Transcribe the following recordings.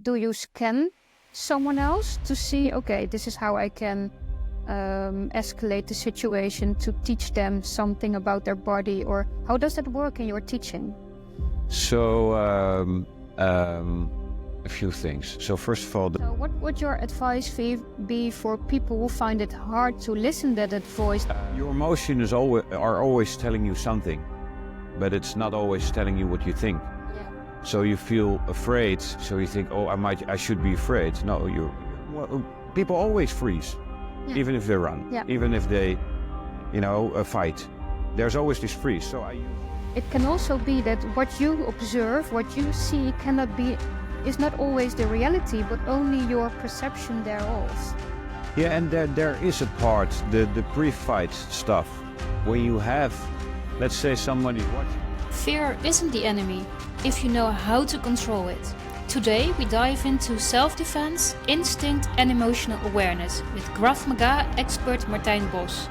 do you scan someone else to see, okay, this is how I can escalate the situation to teach them something about their body, or how does that work in your teaching? So, a few things. So first of all... So what would your advice be for people who find it hard to listen to that voice? Your emotions are always telling you something, but it's not always telling you what you think. Yeah. So you feel afraid, so you think, oh, I should be afraid. No, people always freeze, yeah. Even if they run, yeah. Even if they, fight. There's always this freeze. So it can also be that what you observe, what you see, is not always the reality, but only your perception thereof. Yeah, and there is a part, the pre-fight stuff, when you have, let's say, somebody watching. Fear isn't the enemy, if you know how to control it. Today we dive into self-defense, instinct and emotional awareness with Krav Maga expert Martijn Bos.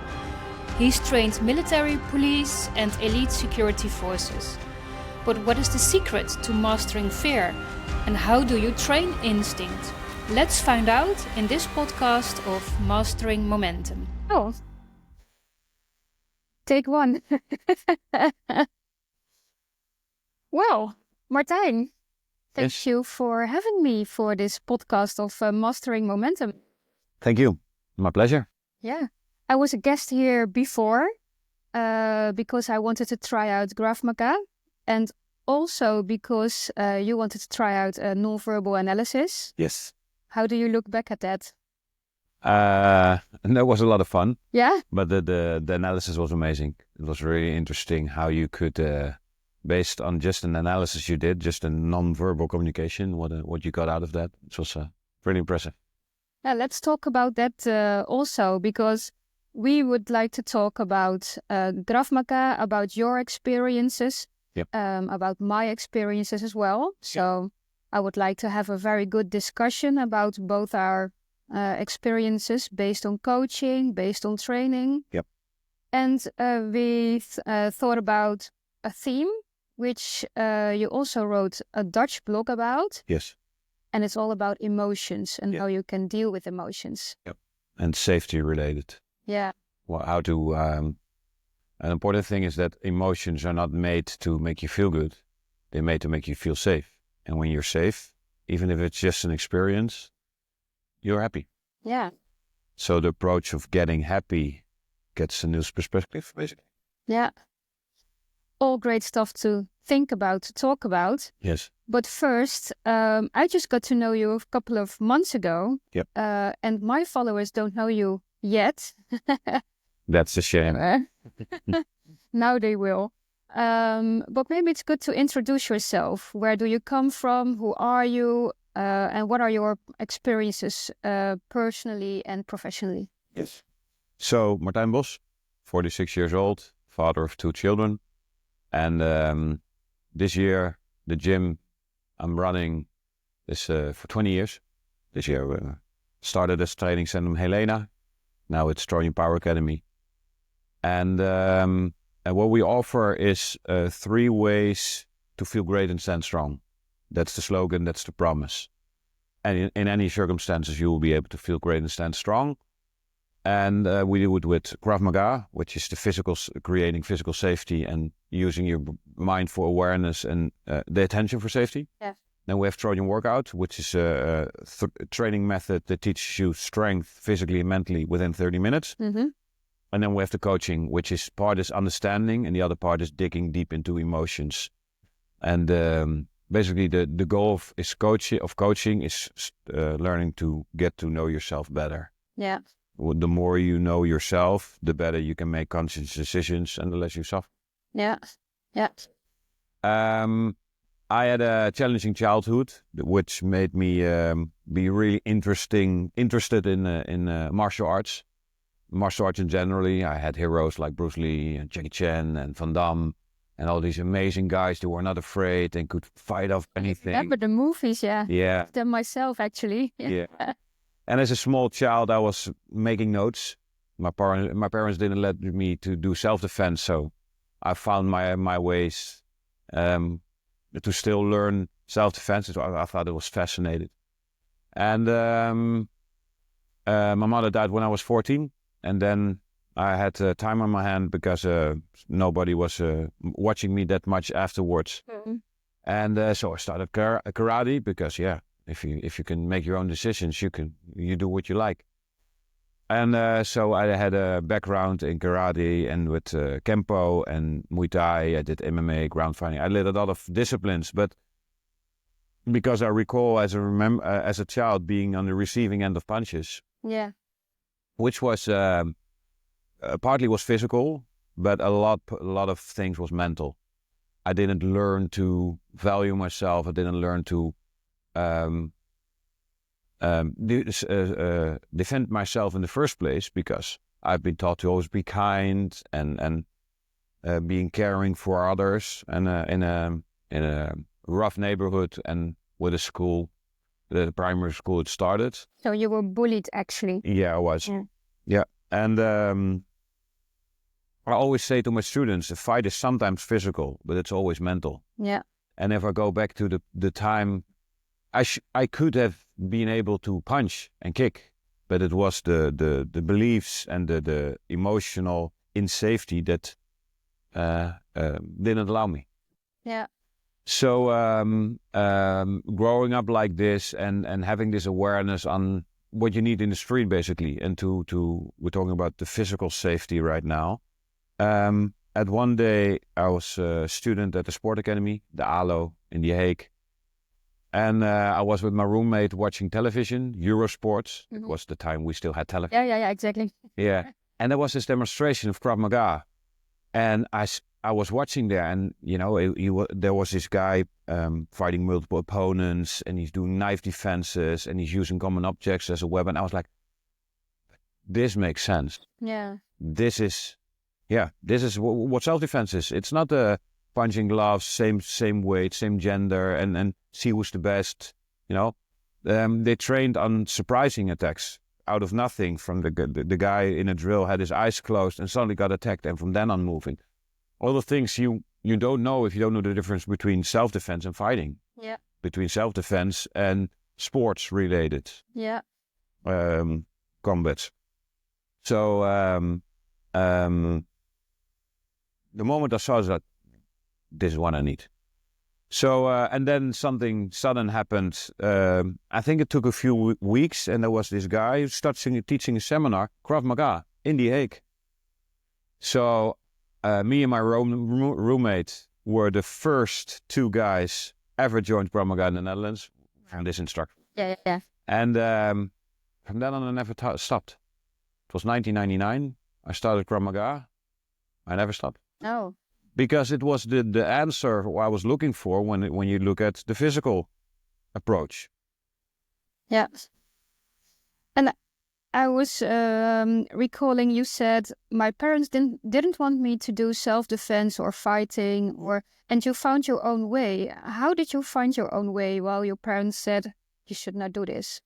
He's trained military, police and elite security forces. But what is the secret to mastering fear? And how do you train instinct? Let's find out in this podcast of Mastering Momentum. Oh, take one. Well, Martijn, thank you for having me for this podcast of Mastering Momentum. Thank you. My pleasure. Yeah, I was a guest here before because I wanted to try out Krav Maga, and also because you wanted to try out a non-verbal analysis. Yes. How do you look back at that? That was a lot of fun. Yeah? But the analysis was amazing. It was really interesting how you could, based on just an analysis you did, just a non-verbal communication, what you got out of that. It was pretty impressive. Yeah, let's talk about that also, because we would like to talk about Krav Maga, about your experiences. Yep. About my experiences as well. So I would like to have a very good discussion about both our experiences based on coaching, based on training. Yep. And we thought about a theme, which you also wrote a Dutch blog about. Yes. And it's all about emotions and how you can deal with emotions. Yep. And safety related. Yeah. Well, how to... An important thing is that emotions are not made to make you feel good. They're made to make you feel safe. And when you're safe, even if it's just an experience, you're happy. Yeah. So the approach of getting happy gets a new perspective, basically. Yeah. All great stuff to think about, to talk about. Yes. But first, I just got to know you a couple of months ago. Yep. And my followers don't know you yet. That's a shame. Now they will. But maybe it's good to introduce yourself. Where do you come from? Who are you? And what are your experiences personally and professionally? Yes. So, Martijn Bos, 46 years old, father of 2 children. And this year, the gym I'm running is for 20 years. This year we started as training center in Helena. Now it's Trojan Power Academy. And what we offer is 3 ways to feel great and stand strong. That's the slogan, that's the promise. And in any circumstances, you will be able to feel great and stand strong. And we do it with Krav Maga, which is creating physical safety and using your mind for awareness and the attention for safety. Yes. Then we have Trojan Workout, which is a training method that teaches you strength physically and mentally within 30 minutes. Mm-hmm. And then we have the coaching, which is part is understanding and the other part is digging deep into emotions. And basically the goal of coaching is learning to get to know yourself better. Yeah. The more you know yourself, the better you can make conscious decisions and the less you suffer. Yeah. Yeah. I had a challenging childhood, which made me be really interested in martial arts. Martial arts in generally. I had heroes like Bruce Lee and Jackie Chan and Van Damme and all these amazing guys who were not afraid and could fight off anything. Yeah, but the movies, yeah. Yeah. Them myself, actually. Yeah. And as a small child, I was making notes. My parents didn't let me to do self-defense, so I found my ways to still learn self-defense. I thought it was fascinating. And my mother died when I was 14, and then I had time on my hand because nobody was watching me that much afterwards. Mm-hmm. And so I started karate because if you can make your own decisions, you do what you like. And so I had a background in karate and with Kempo and Muay Thai. I did MMA, ground fighting. I did a lot of disciplines, but because I recall as a child being on the receiving end of punches, which was partly was physical, but a lot of things was mental. I didn't learn to value myself. I didn't learn to defend myself in the first place, because I've been taught to always be kind and being caring for others, and in a rough neighborhood and with a school, the primary school it started. So you were bullied, actually. Yeah, I was. Yeah. And I always say to my students, the fight is sometimes physical, but it's always mental. Yeah. And if I go back to the time, I could have been able to punch and kick, but it was the beliefs and the emotional insafety that didn't allow me. Yeah. So growing up like this and having this awareness on what you need in the street, basically, and we're talking about the physical safety right now. At one day, I was a student at the sport academy, the 𝗀𝗨 in The Hague. And I was with my roommate watching television, Eurosports. Mm-hmm. It was the time we still had television. Yeah, exactly. Yeah. And there was this demonstration of Krav Maga. And I was watching there, and, there was this guy fighting multiple opponents, and he's doing knife defenses, and he's using common objects as a weapon. I was like, this makes sense. Yeah. This is what self-defense is. It's not a punching gloves, same weight, same gender, and see who's the best. They trained on surprising attacks out of nothing. From the guy in a drill had his eyes closed and suddenly got attacked, and from then on moving. All the things you don't know if you don't know the difference between self-defense and fighting. Yeah. Between self-defense and sports-related. Yeah. Combats. So the moment I saw that, this is what I need. So, and then something sudden happened. I think it took a few weeks, and there was this guy who started teaching a seminar, Krav Maga, in The Hague. So, me and my roommate were the first two guys ever joined Krav Maga in the Netherlands from this instructor. Yeah. And from then on, I never stopped. It was 1999. I started Krav Maga. I never stopped. Oh. Because it was the answer I was looking for when you look at the physical approach. Yeah. And I was recalling you said my parents didn't want me to do self-defense or fighting, and you found your own way. How did you find your own way while your parents said you should not do this?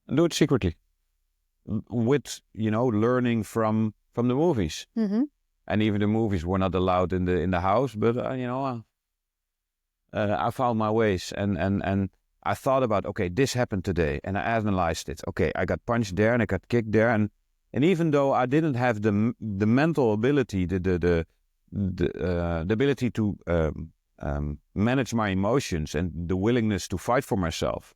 Do it secretly, with learning from the movies. Mm-hmm. And even the movies were not allowed in the house, but I found my ways, and I thought about, okay, this happened today, and I analyzed it. Okay, I got punched there and I got kicked there, and even though I didn't have the mental ability, the ability to manage my emotions and the willingness to fight for myself,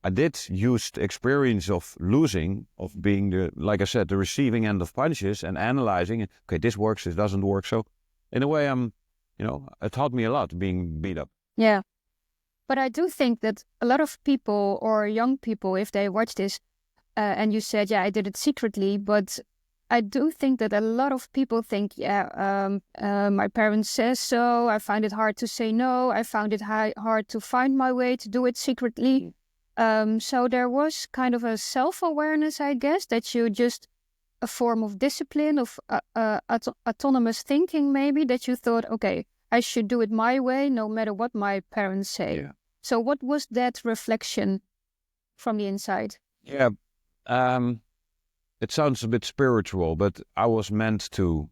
I did use the experience of losing, of being like I said, the receiving end of punches, and analyzing it. Okay, this works, this doesn't work. So in a way, it taught me a lot being beat up. Yeah. But I do think that a lot of people or young people, if they watch this, and you said, I did it secretly, but I do think that a lot of people think, my parents says so. I find it hard to say no. I found it hard to find my way to do it secretly. So there was kind of a self-awareness, I guess, that you just a form of discipline, of autonomous thinking, maybe, that you thought, okay, I should do it my way, no matter what my parents say. Yeah. So what was that reflection from the inside? Yeah, it sounds a bit spiritual, but I was meant to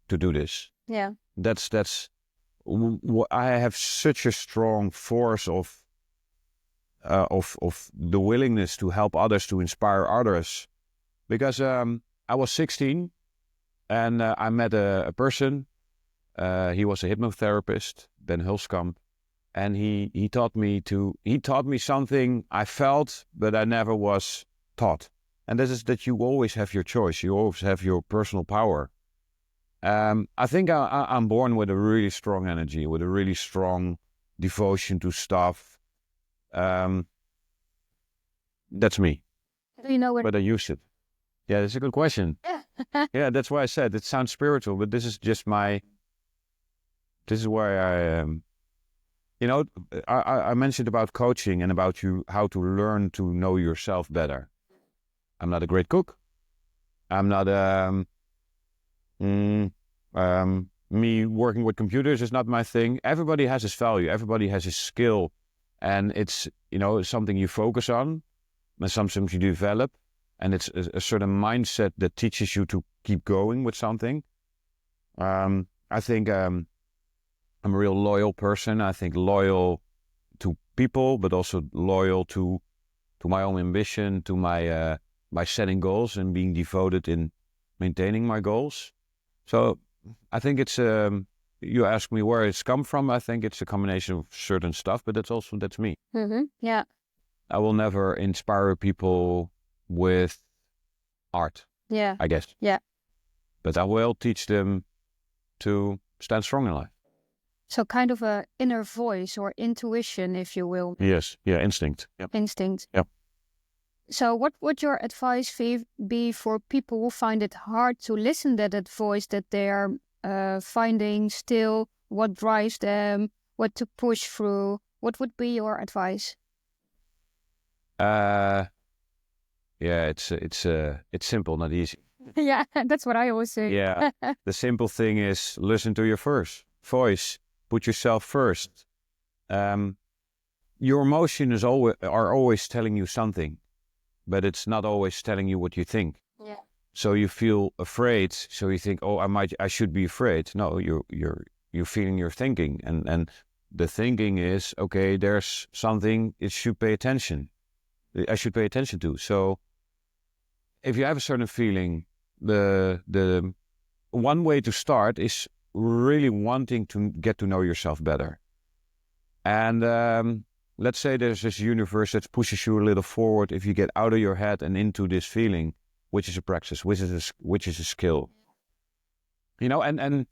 do this. Yeah. That's I have such a strong force of of the willingness to help others, to inspire others. Because I was 16 and I met a person. He was a hypnotherapist, 𝗏𝗏𝗿𝗃𝗃, and he taught me something I felt, but I never was taught. And this is that you always have your choice. You always have your personal power. I think I'm born with a really strong energy, with a really strong devotion to stuff. That's me. Do you know what? But I use it. Yeah, that's a good question. Yeah. Yeah, that's why I said it sounds spiritual, but this is just this is where I am. You know, I mentioned about coaching and about how to learn to know yourself better. I'm not a great cook. I'm not me working with computers is not my thing. Everybody has his value. Everybody has his skill, and it's, you know, something you focus on, and something you develop, and it's a certain mindset that teaches you to keep going with something. I think I'm a real loyal person. I think loyal to people, but also loyal to my own ambition, to my setting goals and being devoted in maintaining my goals. So I think it's, you ask me where it's come from, I think it's a combination of certain stuff, but that's me. Mm-hmm. Yeah. I will never inspire people with art, Yeah. I guess. Yeah. But I will teach them to stand strong in life. So kind of a inner voice or intuition, if you will. Yes. Yeah. Instinct. Yep. Instinct. Yep. So what would your advice be for people who find it hard to listen to that voice, that they are finding still what drives them, what to push through? What would be your advice? Yeah, it's simple, not easy. Yeah, that's what I always say. Yeah, the simple thing is listen to your first voice. Put yourself first. Your emotions are always telling you something, but it's not always telling you what you think. Yeah. So you feel afraid. So you think, oh, I should be afraid. No, you're feeling your thinking, and the thinking is, okay, there's something I should pay attention to. So if you have a certain feeling, the one way to start is really wanting to get to know yourself better. And let's say there's this universe that pushes you a little forward if you get out of your head and into this feeling, which is a practice, which is a skill. You know, and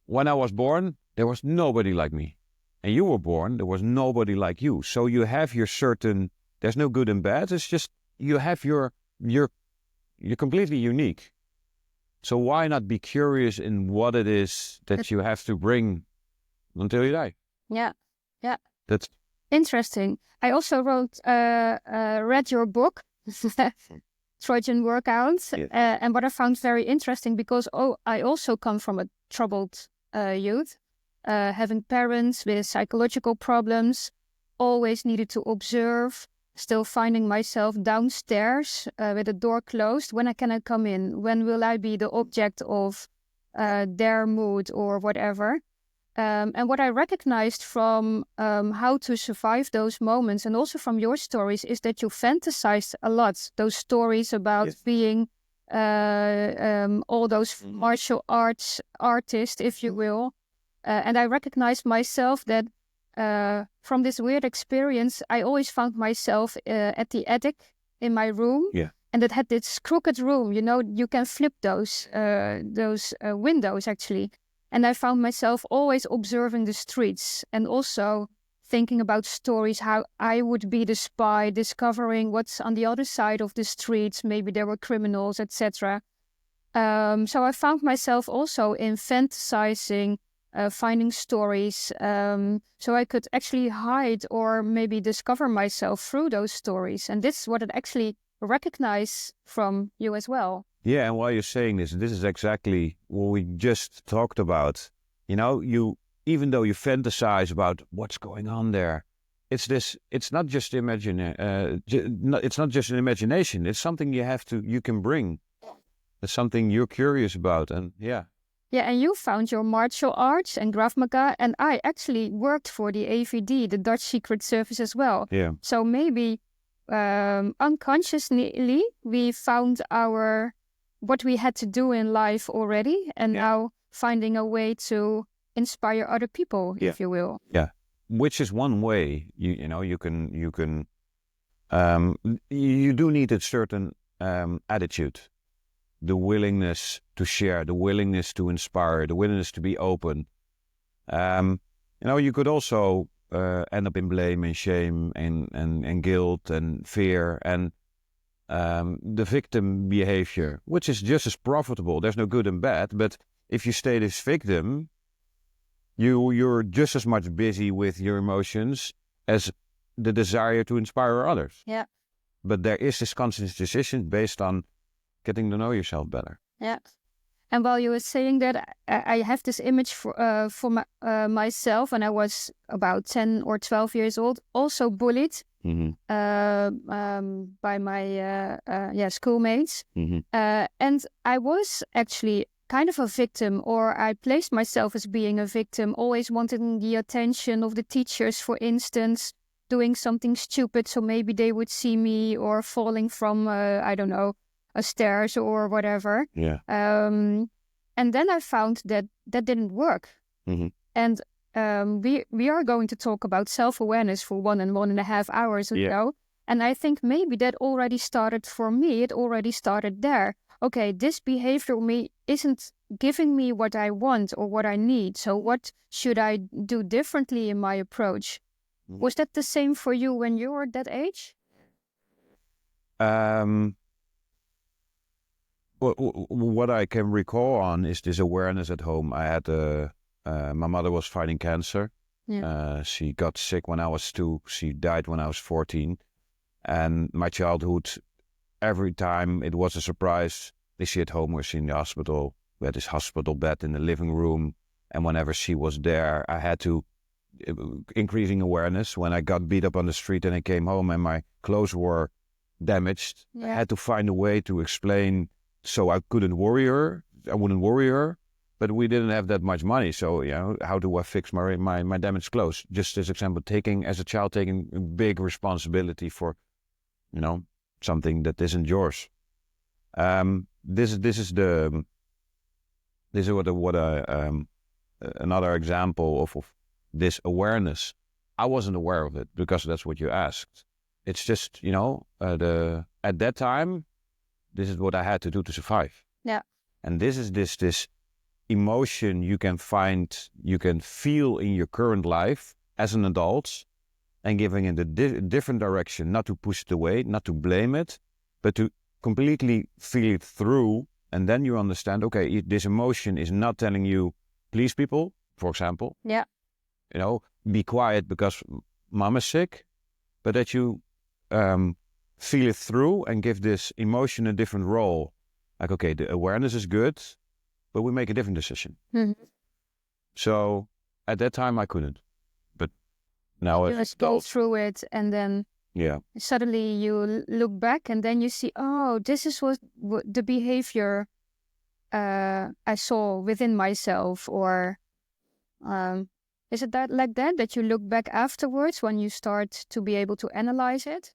when I was born, there was nobody like me. And you were born, there was nobody like you. So you have your certain, there's no good and bad, it's just you have you're completely unique. So why not be curious in what it is that you have to bring until you die? Yeah, yeah. That's interesting. I also read your book, Trojan Workouts, yeah. And what I found very interesting, because I also come from a troubled youth, having parents with psychological problems, always needed to observe, still finding myself downstairs with the door closed. When can I come in? When will I be the object of their mood or whatever? And what I recognized from how to survive those moments, and also from your stories, is that you fantasized a lot. Those stories about yes. being all those martial arts artists, if you will. And I recognized myself that from this weird experience, I always found myself at the attic in my room. Yeah. And it had this crooked room, you know, you can flip those windows actually. And I found myself always observing the streets and also thinking about stories, how I would be the spy, discovering what's on the other side of the streets. Maybe there were criminals, etc. So I found myself also in fantasizing, finding stories, so I could actually hide or maybe discover myself through those stories. And this is what I actually recognize from you as well. Yeah, and while you're saying this is exactly what we just talked about. You know, even though you fantasize about what's going on there, it's not just it's not just an imagination. It's something you can bring. It's something you're curious about, and yeah. Yeah, and you found your martial arts and Krav Maga, and I actually worked for the AVD, the Dutch Secret Service as well. Yeah. So maybe unconsciously we found what we had to do in life already, and now finding a way to inspire other people, if you will. Yeah, which is one way. You know, you can. You do need a certain attitude. The willingness to share, the willingness to inspire, the willingness to be open. You know, you could also end up in blame and shame and guilt and fear and the victim behavior, which is just as profitable. There's no good and bad, but if you stay this victim, you're just as much busy with your emotions as the desire to inspire others. Yeah. But there is this conscious decision based on getting to know yourself better. Yeah. And while you were saying that, I have this image for myself when I was about 10 or 12 years old, also bullied by my schoolmates. And I was actually kind of a victim, or I placed myself as being a victim, always wanting the attention of the teachers, for instance, doing something stupid so maybe they would see me, or falling from, I don't know, a stairs or whatever. Yeah. And then I found that didn't work. And we are going to talk about self-awareness for 1.5 hours or so. And I think maybe that already started for me. It already started there. Okay, this behavior of me isn't giving me what I want or what I need. So what should I do differently in my approach? Was that the same for you when you were that age? What I can recall on is this awareness at home. I had my mother was fighting cancer. Yeah. She got sick when I was 2. She died when I was 14. And my childhood, every time it was a surprise. Is she at home or is she in the hospital? We had this hospital bed in the living room. And whenever she was there, I had to, increasing awareness. When I got beat up on the street and I came home and my clothes were damaged, I had to find a way to explain so I couldn't worry her. I wouldn't worry her. But we didn't have that much money. So, you know, how do I fix my damaged clothes? Just as example, as a child, taking a big responsibility for, you know, something that isn't yours. This is what another example of this awareness. I wasn't aware of it because that's what you asked. It's just, you know, at that time, this is what I had to do to survive. Yeah. And this is this emotion you can feel in your current life as an adult, and giving it a different direction, not to push it away, not to blame it, but to completely feel it through. And then you understand, okay, this emotion is not telling you, please people, for example. Yeah. You know, be quiet because mom is sick, but that you feel it through and give this emotion a different role. Like, okay, the awareness is good, but we make a different decision. So at that time I couldn't, but now you just go through it, and then suddenly you look back and then you see, oh, this is what the behavior I saw within myself. Or is it like that you look back afterwards when you start to be able to analyze it?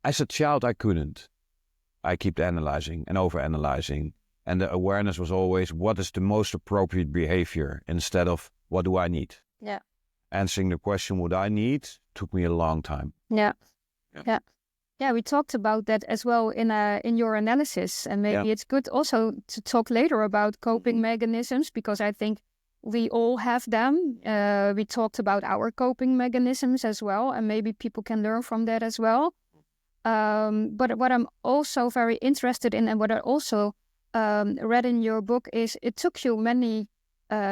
As a child, I couldn't. I kept analyzing and overanalyzing. And the awareness was always, what is the most appropriate behavior instead of what do I need? Yeah. Answering the question, what I need, took me a long time. Yeah. Yeah, we talked about that as well in your analysis. And maybe it's good also to talk later about coping mechanisms, because I think we all have them. We talked about our coping mechanisms as well, and maybe people can learn from that as well. But what I'm also very interested in, and what I also read in your book, is it took you many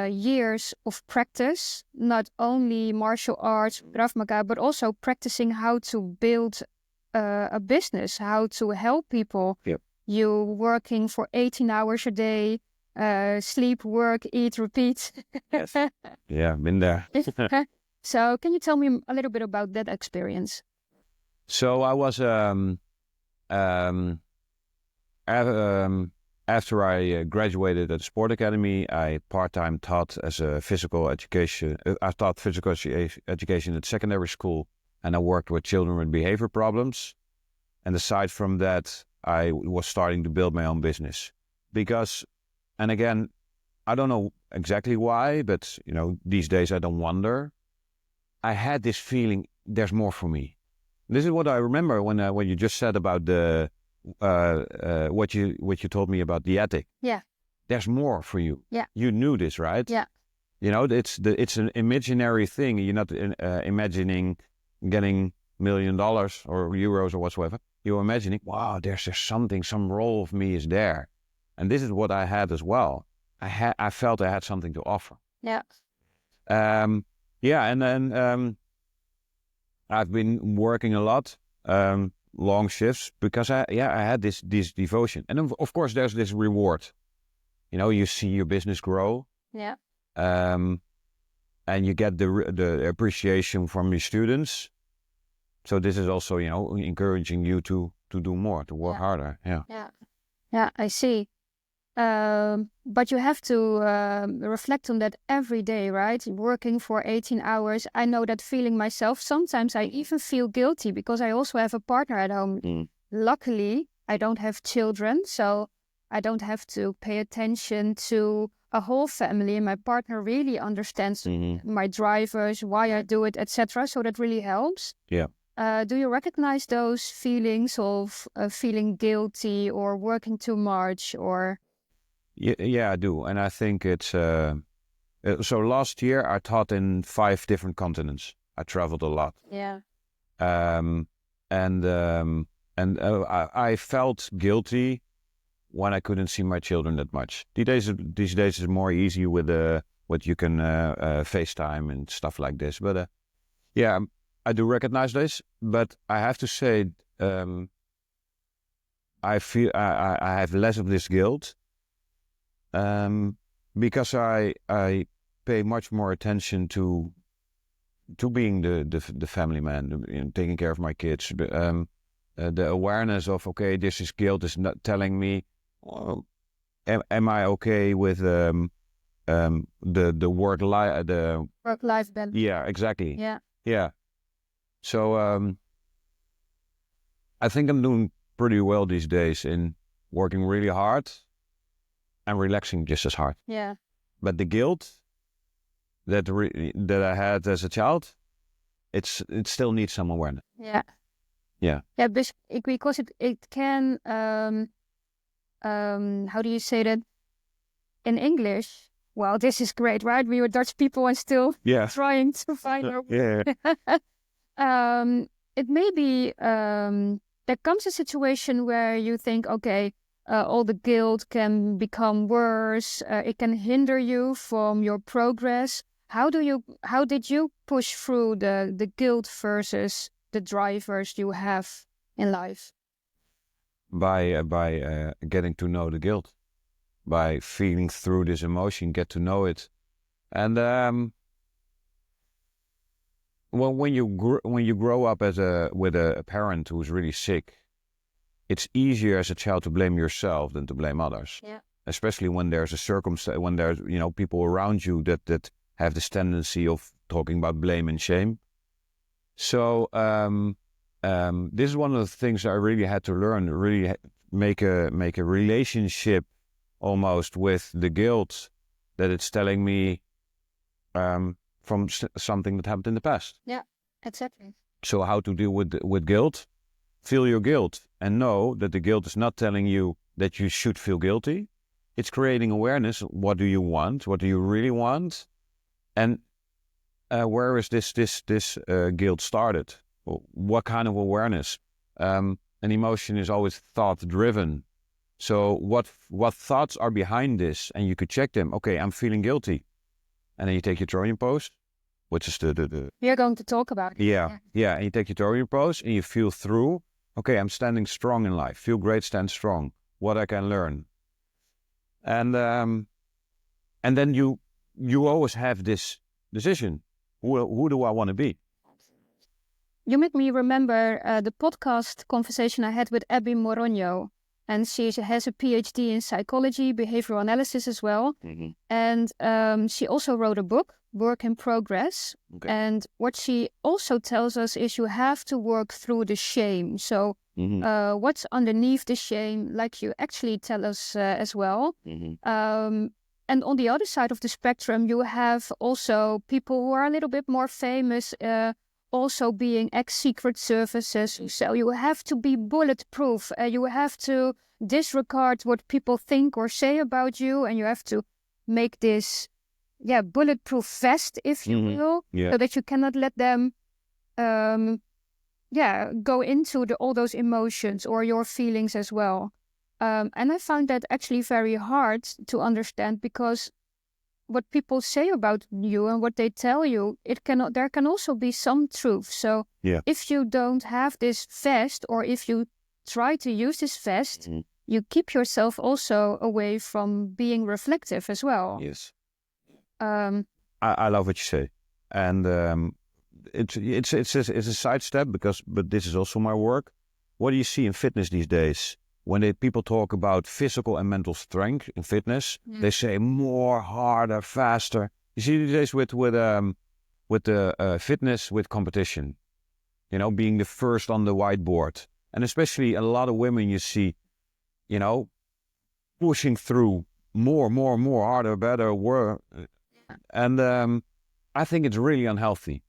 years of practice, not only martial arts, Krav Maga, but also practicing how to build a business, how to help people. Yep. You working for 18 hours a day, sleep, work, eat, repeat. Yes. Yeah, been there. So can you tell me a little bit about that experience? So I was after I graduated at the sport academy, I part-time taught as a physical education. I taught physical education at secondary school, and I worked with children with behavior problems. And aside from that, I was starting to build my own business because, and again, I don't know exactly why, but these days I don't wonder. I had this feeling there's more for me. This is what I remember when you just said about the what you told me about the ethic. Yeah. There's more for you. Yeah. You knew this, right? Yeah. It's an imaginary thing. You're not imagining getting $1 million or euros or whatsoever. You're imagining, wow, there's something, some role of me is there, and this is what I had as well. I felt I had something to offer. Yeah. And then I've been working a lot, long shifts, because I had this devotion. And of course, there's this reward. You see your business grow. Yeah. And you get the appreciation from your students. So this is also, encouraging you to do more, to work harder. Yeah. Yeah. Yeah, I see. But you have to reflect on that every day, right? Working for 18 hours. I know that feeling myself. Sometimes I even feel guilty because I also have a partner at home. Luckily, I don't have children, so I don't have to pay attention to a whole family. My partner really understands my drivers, why I do it, etc. So that really helps. Yeah. Do you recognize those feelings of feeling guilty or working too much or... Yeah, I do. And I think it's... so last year I taught in 5 different continents. I traveled a lot. Yeah. I felt guilty when I couldn't see my children that much. These days is more easy with what you can FaceTime and stuff like this. But yeah, I do recognize this. But I have to say, I feel I have less of this guilt. Because I pay much more attention to being the family man, taking care of my kids. The awareness of, okay, this is guilt is not telling me, am I okay with the work-life balance? Yeah, exactly. Yeah. Yeah. So I think I'm doing pretty well these days in working really hard and relaxing just as hard. Yeah. But the guilt that I had as a child, it still needs some awareness. Yeah. Yeah. Yeah, because it can, how do you say that in English? Well, this is great, right? We were Dutch people and still trying to find our way. Yeah. It may be, there comes a situation where you think, okay, all the guilt can become worse. It can hinder you from your progress. How did you push through the guilt versus the drivers you have in life? By getting to know the guilt, by feeling through this emotion, get to know it, and well, when you grow up with a parent who's really sick, it's easier as a child to blame yourself than to blame others. Yeah. Especially when there's a circumstance, when there's people around you that have this tendency of talking about blame and shame. So this is one of the things I really had to learn. Really make a relationship almost with the guilt that it's telling me from something that happened in the past. Yeah, exactly. So how to deal with guilt? Feel your guilt and know that the guilt is not telling you that you should feel guilty. It's creating awareness. What do you want? What do you really want? And where is this guilt started? What kind of awareness? An emotion is always thought-driven. So what thoughts are behind this? And you could check them. Okay, I'm feeling guilty. And then you take your Trojan pose, which is the... We are going to talk about it. Yeah. And you take your Trojan pose and you feel through. Okay, I'm standing strong in life. Feel great, stand strong. What I can learn. And then you always have this decision. Who do I want to be? You make me remember the podcast conversation I had with 𝗵𝗵𝗿. and she has a PhD in psychology, behavioral analysis as well. And she also wrote a book, Work in Progress. And what she also tells us is you have to work through the shame. So what's underneath the shame, like you actually tell us as well. And on the other side of the spectrum, you have also people who are a little bit more famous, also being ex-secret services. So you have to be bulletproof. You have to disregard what people think or say about you, and you have to make this, bulletproof vest, if you will, so that you cannot let them, go into all those emotions or your feelings as well. And I found that actually very hard to understand, because what people say about you and what they tell you, there can also be some truth. So if you don't have this vest, or if you try to use this vest, you keep yourself also away from being reflective as well. Yes. I love what you say. And it's a sidestep, but this is also my work. What do you see in fitness these days? When people talk about physical and mental strength in fitness, they say more, harder, faster. You see these days with the fitness with competition, being the first on the whiteboard, and especially a lot of women you see, pushing through more, harder, better, work, and I think it's really unhealthy.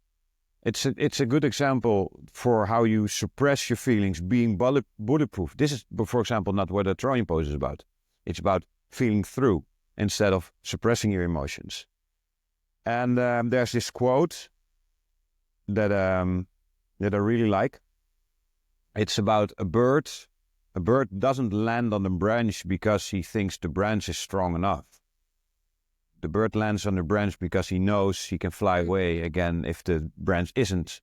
It's a good example for how you suppress your feelings, being bulletproof. This is, for example, not what a Trojan pose is about. It's about feeling through instead of suppressing your emotions. And there's this quote that I really like. It's about a bird. A bird doesn't land on the branch because he thinks the branch is strong enough. The bird lands on the branch because he knows he can fly away again if the branch isn't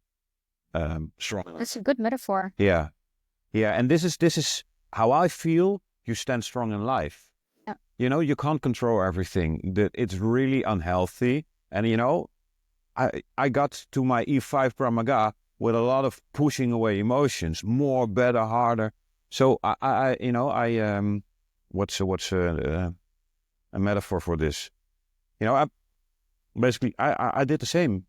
strong enough. That's a good metaphor. Yeah. And this is how I feel. You stand strong in life. Yeah. You can't control everything. It's really unhealthy. And I got to my E5 Krav Maga with a lot of pushing away emotions, more, better, harder. So what's a metaphor for this? I did the same.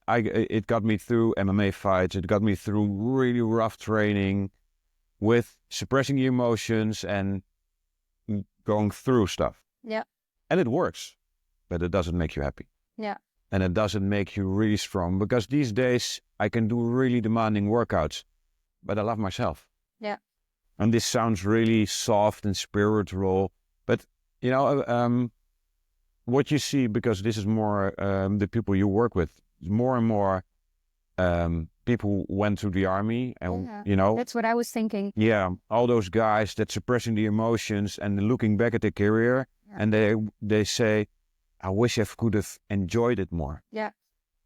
It got me through MMA fights. It got me through really rough training with suppressing your emotions and going through stuff. Yeah. And it works, but it doesn't make you happy. Yeah. And it doesn't make you really strong, because these days I can do really demanding workouts, but I love myself. Yeah. And this sounds really soft and spiritual, but what you see, because this is more the people you work with, more and more people went to the army, and that's what I was thinking. Yeah, all those guys that suppressing the emotions and looking back at their career, and they say, I wish I could have enjoyed it more. Yeah.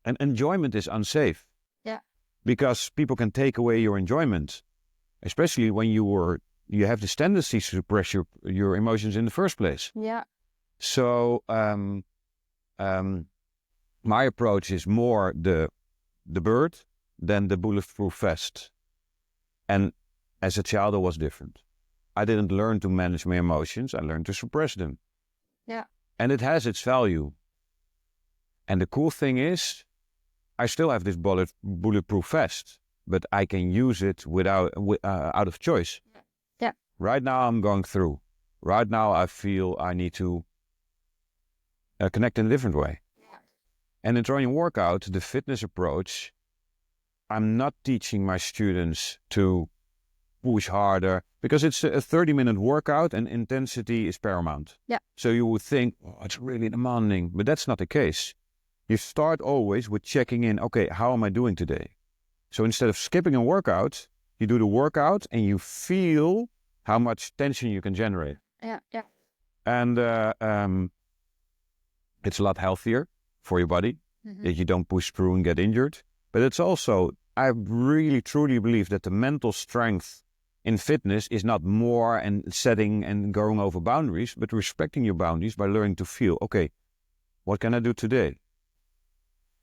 And enjoyment is unsafe. Yeah. Because people can take away your enjoyment, especially when you have this tendency to suppress your emotions in the first place. Yeah. So my approach is more the bird than the bulletproof vest. And as a child, I was different. I didn't learn to manage my emotions. I learned to suppress them. Yeah. And it has its value. And the cool thing is, I still have this bulletproof vest, but I can use it out of choice. Yeah. Right now, I'm going through. Right now, I feel I need to connect in a different way. Yeah. And in Trojan workout, the fitness approach, I'm not teaching my students to push harder, because it's a 30-minute workout and intensity is paramount. Yeah. So you would think, it's really demanding, but that's not the case. You start always with checking in, okay, how am I doing today? So instead of skipping a workout, you do the workout and you feel how much tension you can generate. Yeah, yeah. And it's a lot healthier for your body, that you don't push through and get injured. But it's also, I really truly believe that the mental strength in fitness is not more and setting and going over boundaries, but respecting your boundaries by learning to feel, okay, what can I do today?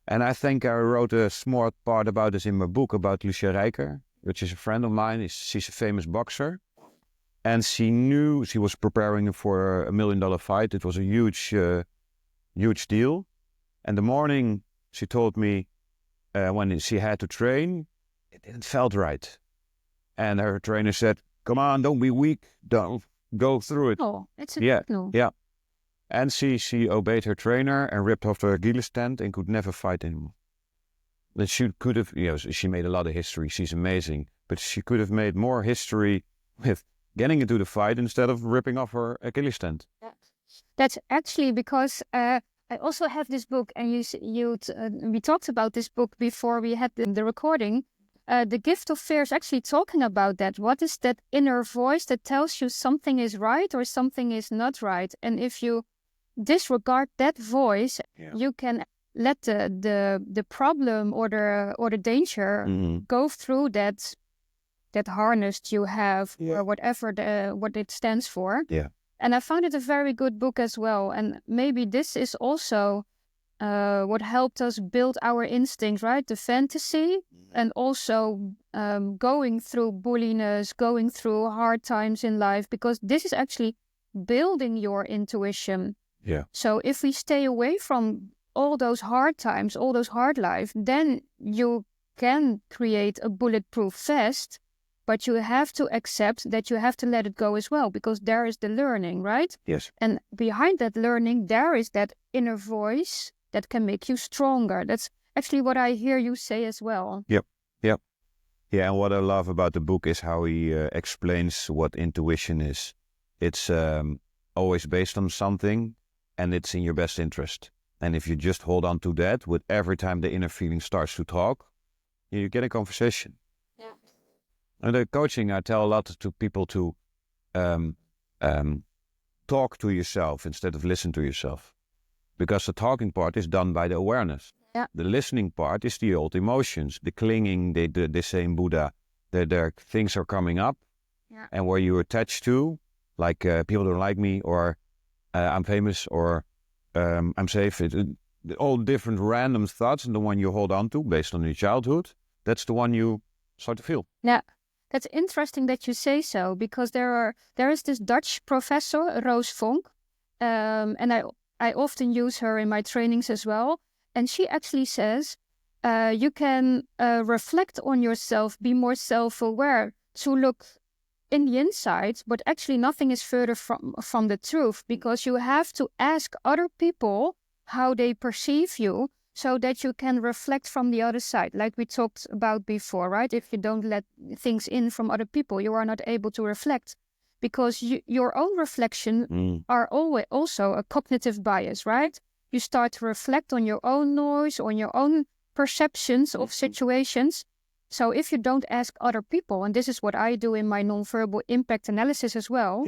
And I think I wrote a small part about this in my book about 𝗪𝗫, which is a friend of mine. She's a famous boxer. And she knew she was preparing for $1 million fight. It was a huge deal. And the morning she told me when she had to train, it didn't felt right. And her trainer said, "Come on, don't be weak. Don't go through it." Oh, it's a signal. Yeah. And she obeyed her trainer and ripped off her Achilles tendon and could never fight anymore. But she could have, she made a lot of history. She's amazing. But she could have made more history with getting into the fight instead of ripping off her Achilles tendon. Yeah. That's actually because I also have this book, and we talked about this book before we had the recording. The Gift of Fear is actually talking about that. What is that inner voice that tells you something is right or something is not right? And if you disregard that voice, you can let the problem or the danger go through that harness you have, or whatever what it stands for. Yeah. And I found it a very good book as well. And maybe this is also what helped us build our instincts, right? The fantasy, and also going through bulliness, going through hard times in life, because this is actually building your intuition. Yeah. So if we stay away from all those hard times, all those hard life, then you can create a bulletproof vest, but you have to accept that you have to let it go as well, because there is the learning, right? Yes. And behind that learning, there is that inner voice that can make you stronger. That's actually what I hear you say as well. Yep. Yeah, and what I love about the book is how he explains what intuition is. It's always based on something, and it's in your best interest. And if you just hold on to that, with every time the inner feeling starts to talk, you get a conversation. Yeah. And the coaching, I tell a lot to people to talk to yourself instead of listen to yourself. Because the talking part is done by the awareness. Yeah. The listening part is the old emotions, the clinging, they say in Buddha, that things are coming up, and where you attach to, like people don't like me, or I'm famous, or I'm safe. All different random thoughts, and the one you hold on to based on your childhood, that's the one you start to feel. Yeah, that's interesting that you say so, because there is this Dutch professor, Roos Vonk, and I often use her in my trainings as well. And she actually says, you can reflect on yourself, be more self-aware, to look in the inside, but actually nothing is further from the truth, because you have to ask other people how they perceive you, so that you can reflect from the other side, like we talked about before, right? If you don't let things in from other people, you are not able to reflect, because your own reflection are always also a cognitive bias, right? You start to reflect on your own noise, on your own perceptions of situations. So if you don't ask other people, and this is what I do in my nonverbal impact analysis as well,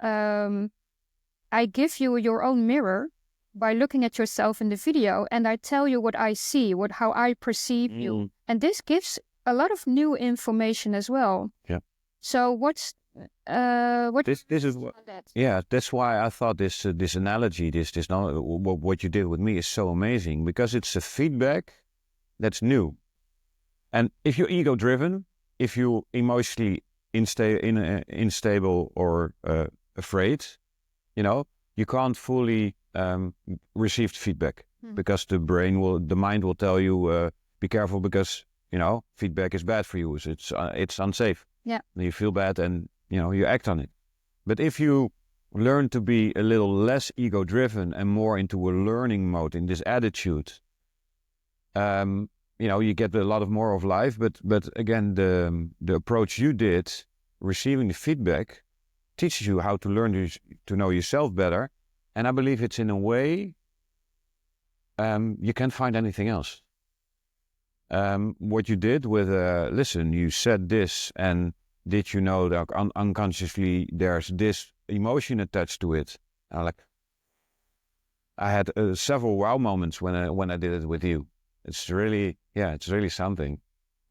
I give you your own mirror by looking at yourself in the video, and I tell you what I see, how I perceive you. And this gives a lot of new information as well. Yeah. So this is what, yeah, that's why I thought this analogy, what you did with me is so amazing, because it's a feedback that's new. And if you're ego driven, if you're emotionally unstable or afraid, you can't fully receive feedback, because the mind will tell you, be careful, because feedback is bad for you. It's unsafe. Yeah. You feel bad, and you act on it. But if you learn to be a little less ego-driven and more into a learning mode, in this attitude, you get a lot more of life. But again, the approach you did, receiving the feedback, teaches you how to learn to know yourself better. And I believe it's in a way you can't find anything else. What you did with, listen, you said this, and did you know that unconsciously there's this emotion attached to it? I had several wow moments when I did it with you. It's really something.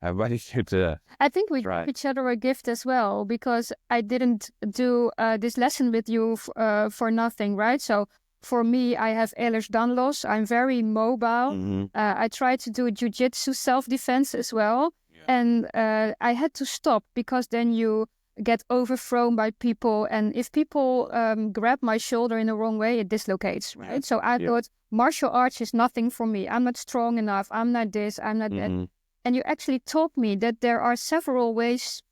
Everybody should I think we try. give each other a gift as well, because I didn't do this lesson with you for nothing, right? So for me, I have Ehlers-Danlos. I'm very mobile. I try to do jiu-jitsu self-defense as well. And I had to stop, because then you get overthrown by people. And if people grab my shoulder in the wrong way, it dislocates, right? So I thought martial arts is nothing for me. I'm not strong enough. I'm not this, I'm not that. And you actually taught me that there are several ways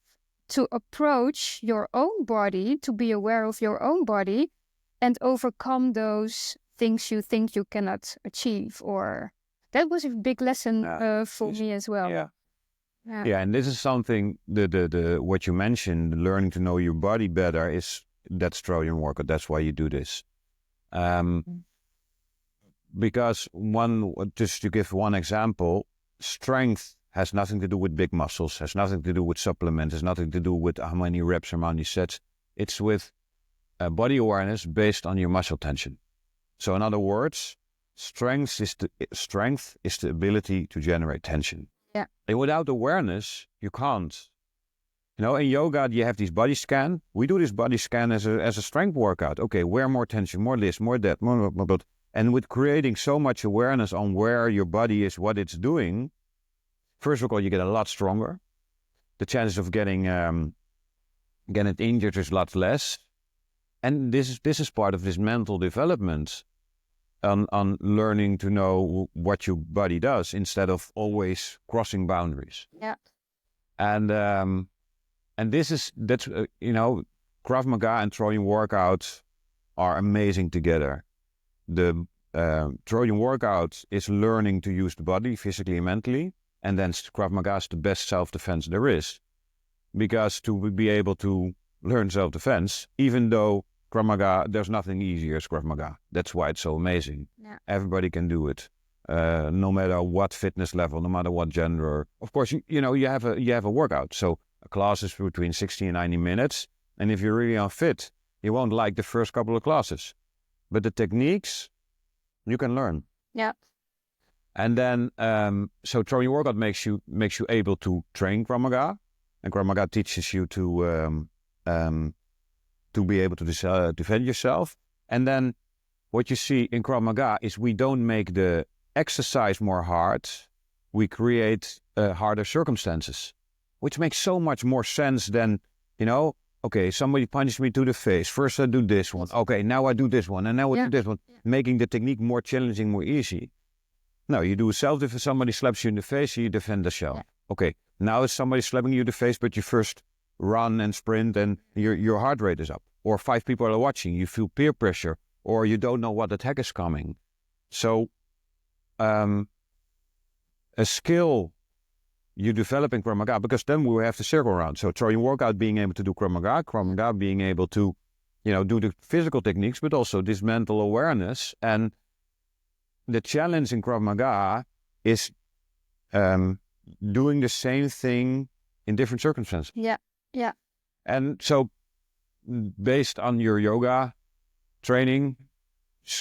to approach your own body, to be aware of your own body and overcome those things you think you cannot achieve. Or that was a big lesson for me as well. Yeah, and this is something, the what you mentioned, learning to know your body better, that's Trojan workout. That's why you do this. Because just to give one example, strength has nothing to do with big muscles, has nothing to do with supplements, has nothing to do with how many reps or how many sets. It's with body awareness based on your muscle tension. So in other words, strength is the ability to generate tension. Yeah. And without awareness, you can't. You know, in yoga, you have these body scan. We do this body scan as a strength workout. Okay, where more tension, more this, more that, more. And with creating so much awareness on where your body is, what it's doing, first of all, you get a lot stronger. The chances of getting injured is a lot less. And this is part of this mental development on learning to know what your body does instead of always crossing boundaries. Yeah. And that's you know, Krav Maga and Trojan workouts are amazing together. The Trojan workout is learning to use the body physically and mentally, and then Krav Maga is the best self-defense there is. Because to be able to learn self-defense, even though Krav Maga, there's nothing easier as Krav Maga. That's why it's so amazing. Yeah. Everybody can do it, no matter what fitness level, no matter what gender. Of course, you have a workout. So a class is between 60 and 90 minutes. And if you're really unfit, you won't like the first couple of classes. But the techniques, you can learn. Yeah. And then, so Trojan workout makes you able to train Krav Maga, and Krav Maga teaches you to be able to defend yourself. And then what you see in Krav Maga is we don't make the exercise more hard, we create harder circumstances, which makes so much more sense than, okay, somebody punched me to the face. First I do this one. Okay, now I do this one. And now I do this one. Yeah. Making the technique more challenging, more easy. No, you do a self-defense. Somebody slaps you in the face, you defend the shell. Yeah. Okay, now it's somebody slapping you in the face, but you first run and sprint and your heart rate is up. Or 5 people are watching, you feel peer pressure, or you don't know what attack is coming. So a skill you develop in Krav Maga, because then we have to circle around. So Trojan workout being able to do Krav Maga being able to, do the physical techniques, but also this mental awareness. And the challenge in Krav Maga is doing the same thing in different circumstances. Yeah, yeah. And so based on your yoga training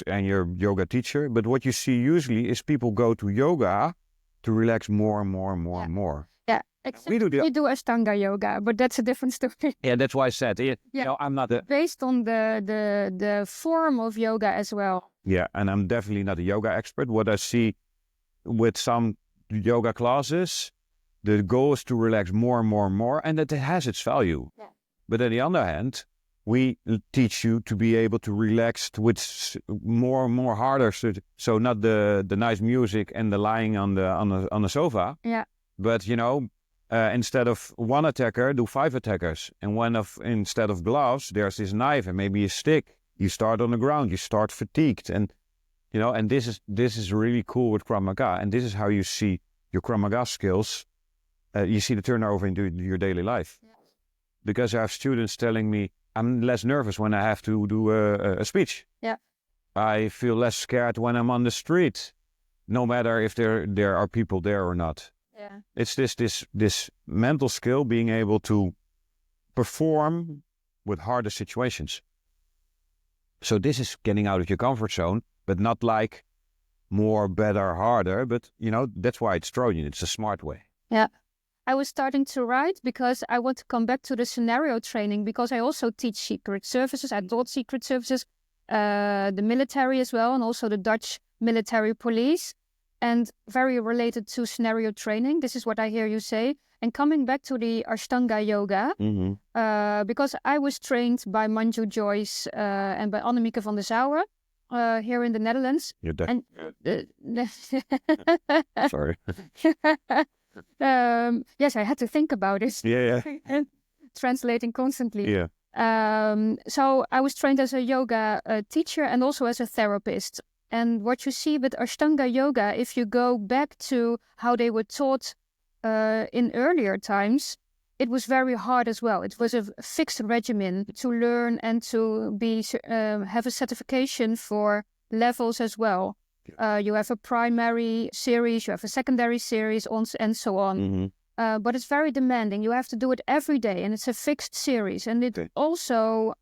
and your yoga teacher, but what you see usually is people go to yoga to relax more and more and more and more. Yeah, except we do Ashtanga yoga, but that's a different story. Yeah, that's why I said it. Yeah. I'm not based on the form of yoga as well. Yeah, and I'm definitely not a yoga expert. What I see with some yoga classes, the goal is to relax more and more and more, and that it has its value. Yeah. But on the other hand, we teach you to be able to relax with more and more harder. So not the nice music and the lying on the sofa. Yeah. But instead of 1 attacker, do 5 attackers. And instead of gloves, there's this knife and maybe a stick. You start on the ground. You start fatigued, and and this is really cool with Krav Maga. And this is how you see your Krav Maga skills. You see the turnover into your daily life. Yeah. Because I have students telling me, I'm less nervous when I have to do a speech. Yeah. I feel less scared when I'm on the street, no matter if there are people there or not. Yeah. It's this mental skill, being able to perform with harder situations. So this is getting out of your comfort zone, but not like more, better, harder. But that's why it's Trojan. It's a smart way. Yeah. I was starting to write because I want to come back to the scenario training, because I also teach secret services. I taught secret services, the military as well, and also the Dutch military police, and very related to scenario training. This is what I hear you say. And coming back to the Ashtanga yoga, because I was trained by Manju Joyce and by 𝗏𝗏 van der Zouwen here in the Netherlands. You're deaf. And Sorry. Yes, I had to think about it. Yeah. Translating constantly. Yeah. So I was trained as a yoga teacher and also as a therapist. And what you see with Ashtanga yoga, if you go back to how they were taught in earlier times, it was very hard as well. It was a fixed regimen to learn and to have a certification for levels as well. You have a primary series, you have a secondary series, and so on. But it's very demanding. You have to do it every day, and it's a fixed series. And it also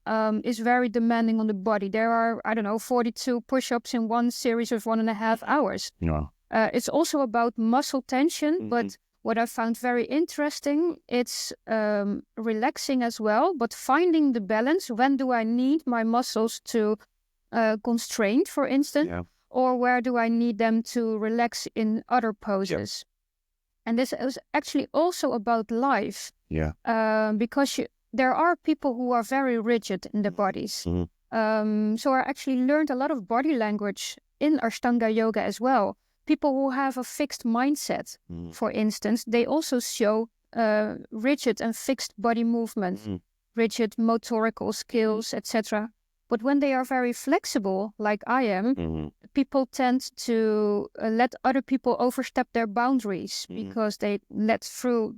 is very demanding on the body. There are, 42 push-ups in one series of 1.5 hours. No. It's also about muscle tension, but what I found very interesting, it's relaxing as well, but finding the balance. When do I need my muscles to constrain, for instance? Yeah. Or where do I need them to relax in other poses? Yeah. And this is actually also about life. Yeah. Because there are people who are very rigid in their bodies. So I actually learned a lot of body language in Ashtanga yoga as well. People who have a fixed mindset, for instance, they also show rigid and fixed body movement, rigid motorical skills, etc. But when they are very flexible, like I am, people tend to let other people overstep their boundaries because they let through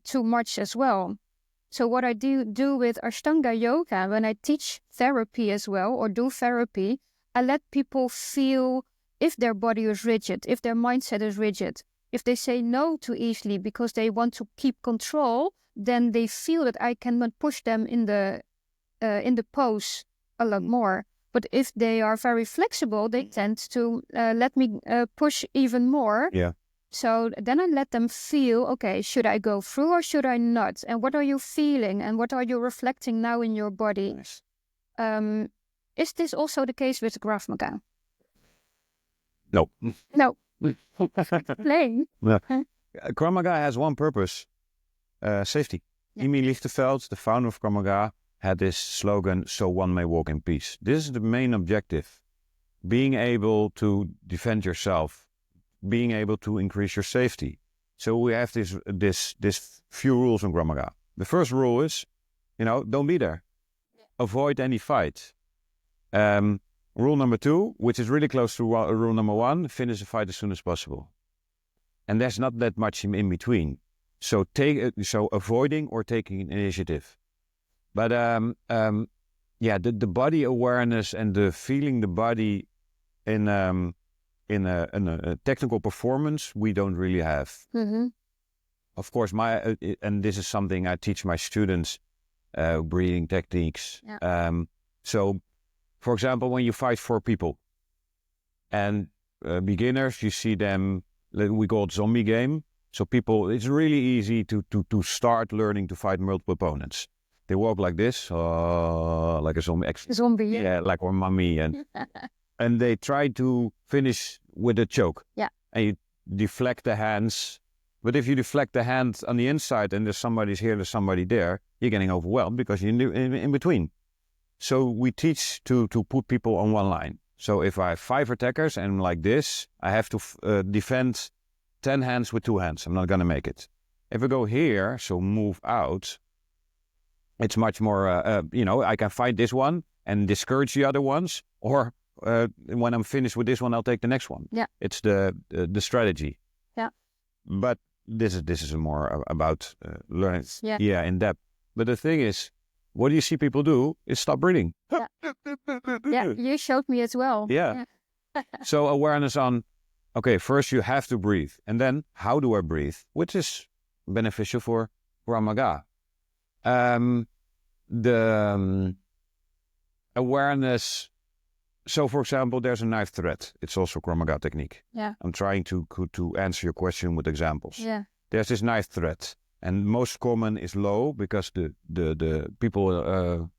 too much as well. So what I do with Ashtanga yoga, when I teach therapy as well, or do therapy, I let people feel if their body is rigid, if their mindset is rigid, if they say no too easily because they want to keep control, then they feel that I cannot push them in the pose a lot more. But if they are very flexible, they tend to let me push even more. Yeah. So then I let them feel, okay, should I go through or should I not? And what are you feeling? And what are you reflecting now in your body? Nice. Is this also the case with Krav Maga? No. No. Explain. No. Krav Maga has one purpose, safety. Yeah. 𝗏𝗏𝗏𝗏𝗏, the founder of Krav Maga, had this slogan, so one may walk in peace. This is the main objective. Being able to defend yourself, being able to increase your safety. So we have this few rules in Krav Maga. The first rule is, don't be there. Yeah. Avoid any fight. Rule number 2, which is really close to rule number 1, finish the fight as soon as possible. And there's not that much in between. So avoiding or taking an initiative. But the body awareness and the feeling the body in a technical performance, we don't really have. Of course, and this is something I teach my students, breathing techniques. Yeah. So, for example, when you fight 4 people, and beginners, you see them, we call it zombie game. So it's really easy to start learning to fight multiple opponents. They walk like this, like a zombie. Zombie, yeah. Yeah, like our mummy. And they try to finish with a choke. Yeah. And you deflect the hands. But if you deflect the hand on the inside and there's somebody's here, there's somebody there, you're getting overwhelmed because you're in between. So we teach to put people on one line. So if I have 5 attackers and like this, I have to defend 10 hands with 2 hands. I'm not going to make it. If I go here, so move out, it's much more, I can fight this one and discourage the other ones. Or when I'm finished with this one, I'll take the next one. Yeah. It's the strategy. Yeah. But this is more about learning. Yeah, in depth. But the thing is, what do you see people do is stop breathing. Yeah, yeah, you showed me as well. Yeah. So awareness on, okay, first you have to breathe. And then how do I breathe? Which is beneficial for Krav Maga. The awareness. So, for example, there's a knife threat. It's also Krav Maga technique. Yeah. I'm trying to answer your question with examples. Yeah. There's this knife threat, and most common is low because the people.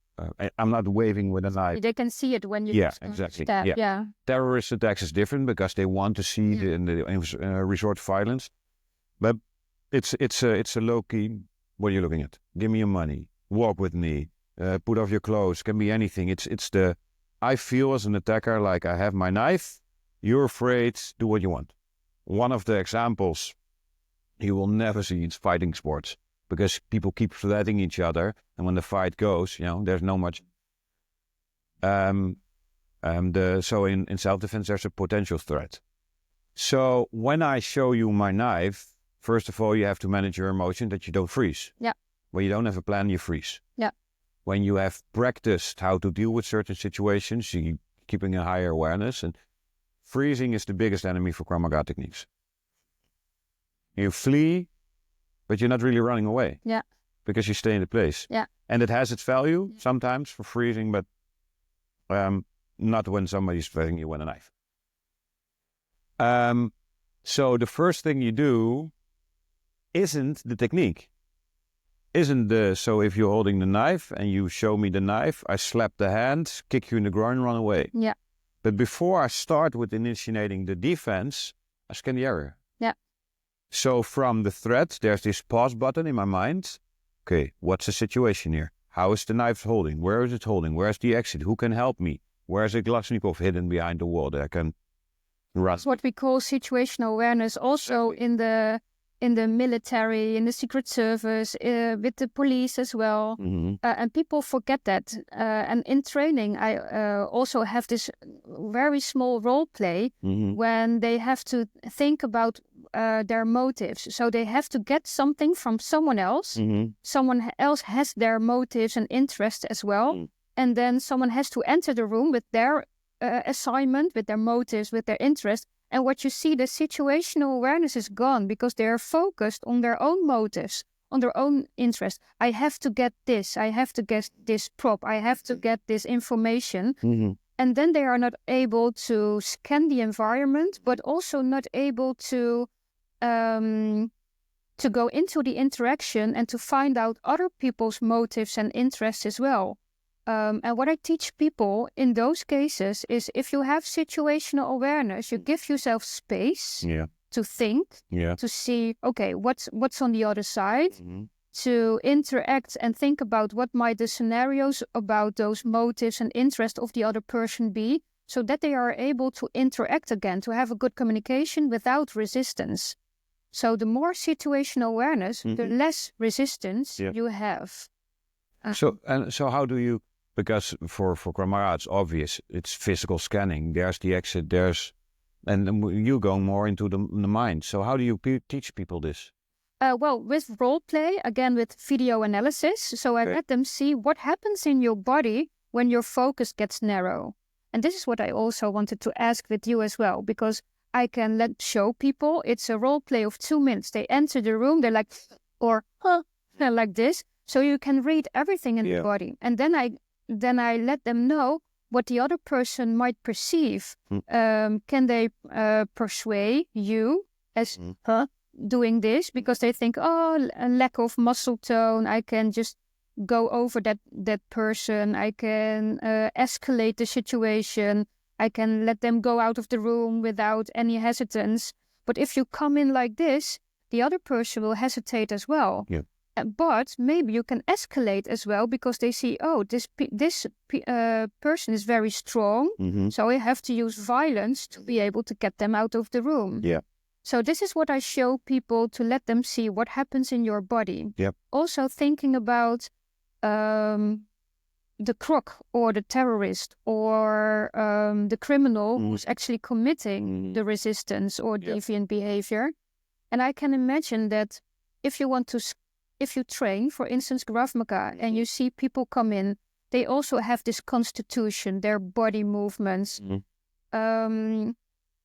I'm not waving with a knife. They can see it when you exactly. stab. Yeah. Terrorist attacks is different because they want to see the resort to violence. But it's a low key. What are you looking at? Give me your money. Walk with me. Put off your clothes. Can be anything. It's the I feel as an attacker like I have my knife. You're afraid. Do what you want. One of the examples you will never see in fighting sports because people keep threatening each other, and when the fight goes, there's no much. So in self-defense, there's a potential threat. So when I show you my knife, first of all, you have to manage your emotion that you don't freeze. Yeah. When you don't have a plan, you freeze. Yeah. When you have practiced how to deal with certain situations, you're keeping a higher awareness. And freezing is the biggest enemy for Krav Maga techniques. You flee, but you're not really running away. Yeah. Because you stay in the place. Yeah. And it has its value sometimes for freezing, but not when somebody's threatening you with a knife. So the first thing you do isn't the technique. So if you're holding the knife and you show me the knife, I slap the hand, kick you in the groin, run away. Yeah. But before I start with initiating the defense, I scan the area. Yeah. So from the threat, there's this pause button in my mind. Okay, what's the situation here? How is the knife holding? Where is it holding? Where's the exit? Who can help me? Where's a 𝗏𝗏𝗏 hidden behind the wall that I can run? It's what we call situational awareness, also in the military, in the Secret Service, with the police as well. Mm-hmm. And people forget that. And in training, I also have this very small role play when they have to think about their motives. So they have to get something from someone else. Someone else has their motives and interests as well. And then someone has to enter the room with their assignment, with their motives, with their interests. And what you see, the situational awareness is gone because they are focused on their own motives, on their own interests. I have to get this. I have to get this prop. I have to get this information. And then they are not able to scan the environment, but also not able to go into the interaction and to find out other people's motives and interests as well. And what I teach people in those cases is if you have situational awareness, you give yourself space to think, to see, okay, what's on the other side, to interact and think about what might the scenarios about those motives and interests of the other person be, so that they are able to interact again, to have a good communication without resistance. So the more situational awareness, the less resistance you have. So how do you? Because for Krav Maga, it's obvious. It's physical scanning. There's the exit. And you go more into the mind. So how do you teach people this? Well, with role play, again with video analysis. So I let them see what happens in your body when your focus gets narrow. And this is what I also wanted to ask with you as well, because I can show people it's a role play of 2 minutes. They enter the room, they're like, or they're like this. So you can read everything in the body. And then I let them know what the other person might perceive. Can they persuade you as doing this because they think, a lack of muscle tone, I can just go over that person, I can escalate the situation, I can let them go out of the room without any hesitance. But if you come in like this, the other person will hesitate as well. But maybe you can escalate as well because they see, this person is very strong, so I have to use violence to be able to get them out of the room. So this is what I show people to let them see what happens in your body. Also thinking about the crook or the terrorist or the criminal who's actually committing the resistance or deviant behavior. And I can imagine that if you train, for instance, Krav Maga, and you see people come in, they also have this constitution, their body movements.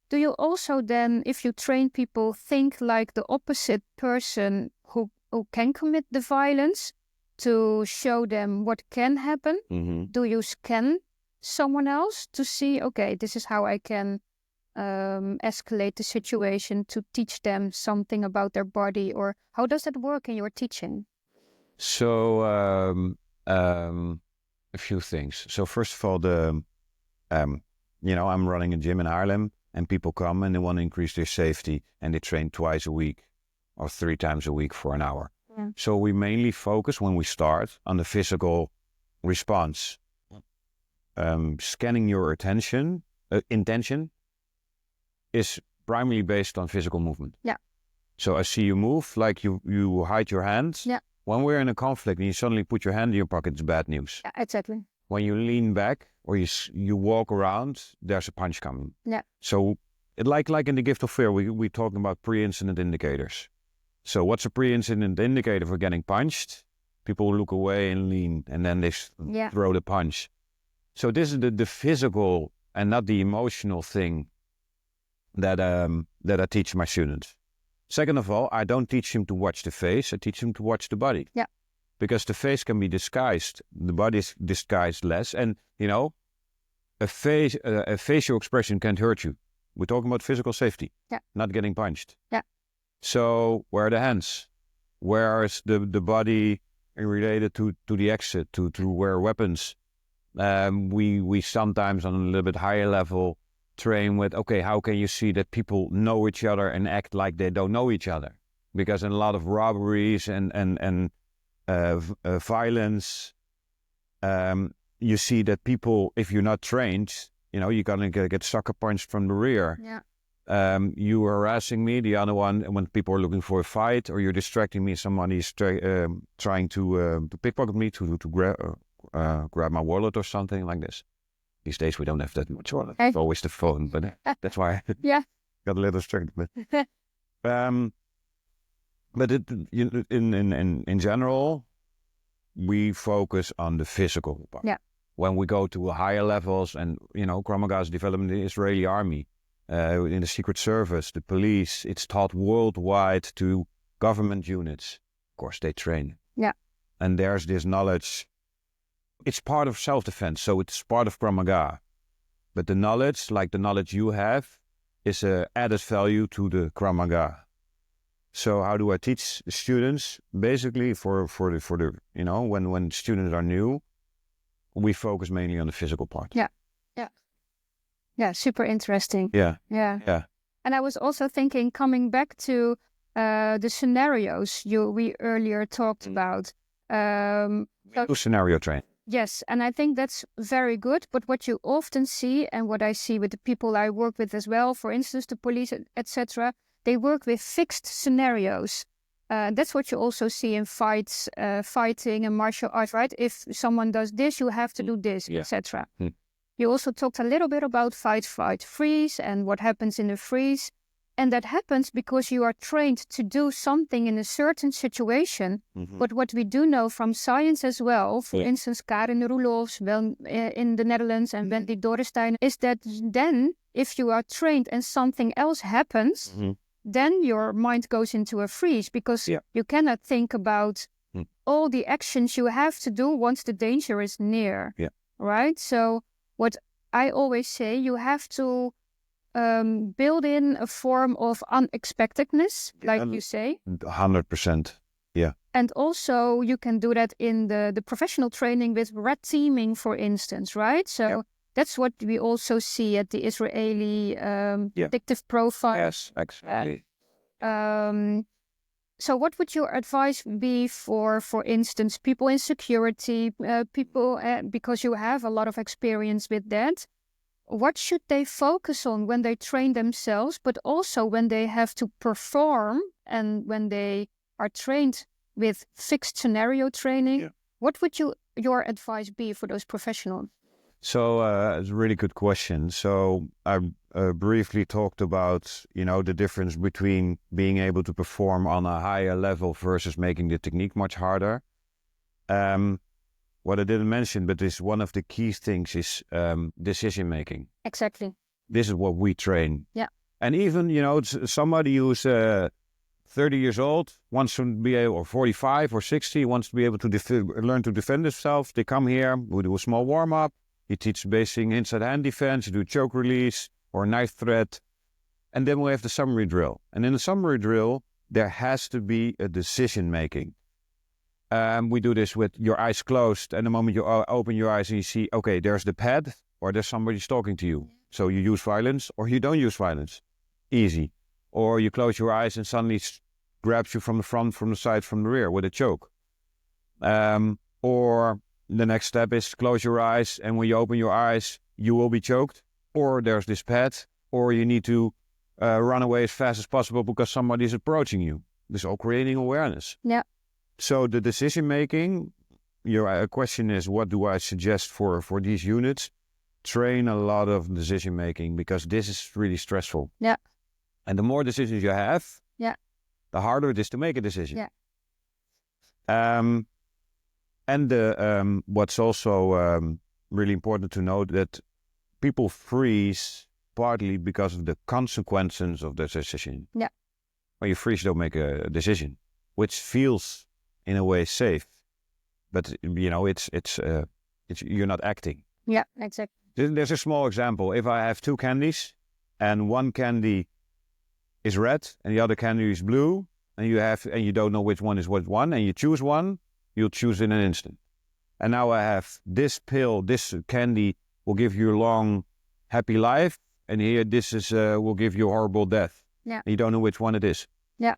Do you also then, if you train people, think like the opposite person who can commit the violence to show them what can happen? Do you scan someone else to see, okay, this is how I can escalate the situation to teach them something about their body? Or how does that work in your teaching? So a few things. So first of all, I'm running a gym in Haarlem, and people come and they want to increase their safety, and they train twice a week or 3 times a week for an hour. Yeah. So we mainly focus when we start on the physical response. Scanning your intention is primarily based on physical movement. Yeah. So I see you move, like you hide your hands. Yeah. When we're in a conflict and you suddenly put your hand in your pocket, it's bad news. Yeah, exactly. When you lean back or you walk around, there's a punch coming. Yeah. So like in the gift of fear, we're talking about pre-incident indicators. So what's a pre-incident indicator for getting punched? People look away and lean, and then they throw the punch. So this is the physical and not the emotional thing that I teach my students. Second of all, I don't teach them to watch the face. I teach them to watch the body. Yeah. Because the face can be disguised. The body is disguised less. And, a facial expression can't hurt you. We're talking about physical safety. Yeah. Not getting punched. Yeah. So where are the hands? Where is the body related to the exit, to where weapons? We sometimes on a little bit higher level train with, okay, how can you see that people know each other and act like they don't know each other? Because in a lot of robberies and violence, you see that people, if you're not trained, you're gonna get sucker punched from the rear. Yeah. You are harassing me, the other one, when people are looking for a fight, or you're distracting me, somebody's trying to pickpocket me, to grab my wallet or something like this. These days we don't have that much wallet. It's always the phone, but that's why I got a little distracted. But in general, we focus on the physical part. Yeah. When we go to higher levels, and Krav Maga is developed in the Israeli army, in the Secret Service, the police, it's taught worldwide to government units. Of course, they train. Yeah. And there's this knowledge. It's part of self-defense, so it's part of Krav Maga. But the knowledge, like the knowledge you have, is an added value to the Krav Maga. So how do I teach students? Basically, for the when students are new, we focus mainly on the physical part. Yeah. Yeah, super interesting. Yeah. And I was also thinking, coming back to the scenarios we earlier talked about. Scenario train. Yes, and I think that's very good. But what you often see, and what I see with the people I work with as well, for instance, the police, etc., they work with fixed scenarios. That's what you also see in fighting and martial arts, right? If someone does this, you have to do this, etc. You also talked a little bit about fight, flight, freeze, and what happens in the freeze. And that happens because you are trained to do something in a certain situation. Mm-hmm. But what we do know from science as well, for instance, Karen Roelofs in the Netherlands and Wendy Dorrestein, is that then if you are trained and something else happens, then your mind goes into a freeze, because you cannot think about all the actions you have to do once the danger is near. Yeah. Right? So what I always say, you have to build in a form of unexpectedness, like you say. 100%. Yeah. And also you can do that in the professional training with red teaming, for instance, right? So that's what we also see at the Israeli addictive profile. Yes, exactly. So what would your advice be for instance, people in security, people, because you have a lot of experience with that, what should they focus on when they train themselves, but also when they have to perform and when they are trained with fixed scenario training? Yeah. What would your advice be for those professionals? So it's a really good question. So I briefly talked about, the difference between being able to perform on a higher level versus making the technique much harder. What I didn't mention, but is one of the key things is decision making. Exactly. This is what we train. Yeah. And even, somebody who's 30 years old wants to be able, or 45 or 60, wants to be able to learn to defend himself. They come here, we do a small warm up. He teaches basic inside hand defense, you do choke release or knife threat. And then we have the summary drill. And in the summary drill, there has to be a decision making. We do this with your eyes closed, and the moment you open your eyes and you see, okay, there's the pad, or there's somebody talking to you. So you use violence or you don't use violence. Easy. Or you close your eyes and suddenly grabs you from the front, from the side, from the rear with a choke. Or the next step is close your eyes, and when you open your eyes, you will be choked. Or there's this pad, or you need to run away as fast as possible because somebody is approaching you. This is all creating awareness. Yeah. So the decision making, your question is, what do I suggest for these units? Train a lot of decision making, because this is really stressful. Yeah. And the more decisions you have, the harder it is to make a decision. Yeah. And what's also really important to note, that people freeze partly because of the consequences of the decision. Yeah. When you freeze, you don't make a decision, which feels in a way safe, but it's you're not acting. Yeah, exactly. There's a small example. If I have two candies, and one candy is red and the other candy is blue, and you don't know which one is what one, and you choose one, you'll choose in an instant. And now I have this pill, this candy will give you a long, happy life, and here this is will give you a horrible death. Yeah. And you don't know which one it is. Yeah.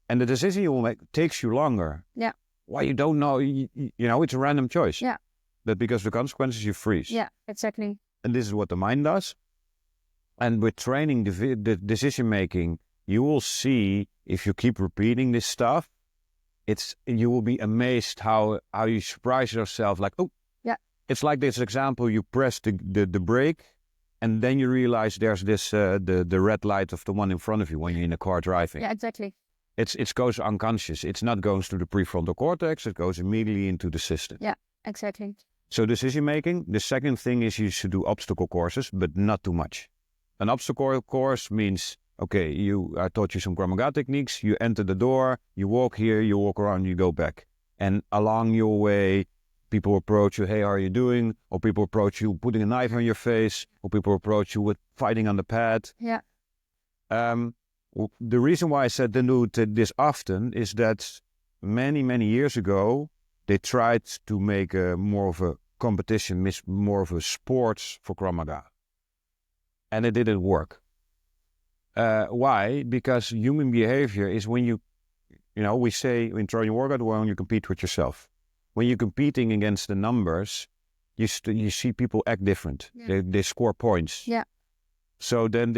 And the decision you will make takes you longer. Yeah. Why you don't know? It's a random choice. Yeah. But because of the consequences, you freeze. Yeah, exactly. And this is what the mind does. And with training the decision making, you will see, if you keep repeating this stuff, you will be amazed how you surprise yourself. Like, oh, yeah. It's like this example: you press the brake, and then you realize there's this the red light of the one in front of you when you're in a car driving. Yeah, exactly. It goes unconscious. It's not going to the prefrontal cortex. It goes immediately into the system. Yeah, exactly. So decision making. The second thing is you should do obstacle courses, but not too much. An obstacle course means, okay, I taught you some Krav Maga techniques. You enter the door, you walk here, you walk around, you go back. And along your way, people approach you, hey, how are you doing? Or people approach you putting a knife on your face, or people approach you with fighting on the pad. Yeah. The reason why I said don't do this often is that many, many years ago, they tried to make more of a competition, more of a sports for Krav Maga. And it didn't work. Why? Because human behavior is when we say in training workout, when you compete with yourself. When you're competing against the numbers, you see people act different. Yeah. They score points. Yeah. So then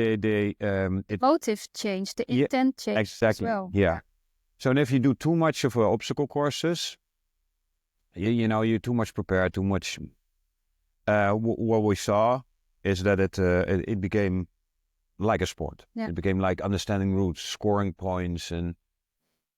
motives change, the intent change exactly. as well. Yeah. So if you do too much of obstacle courses, you're too much prepared, too much. What we saw is that it became like a sport. Yeah. It became like understanding routes, scoring points, and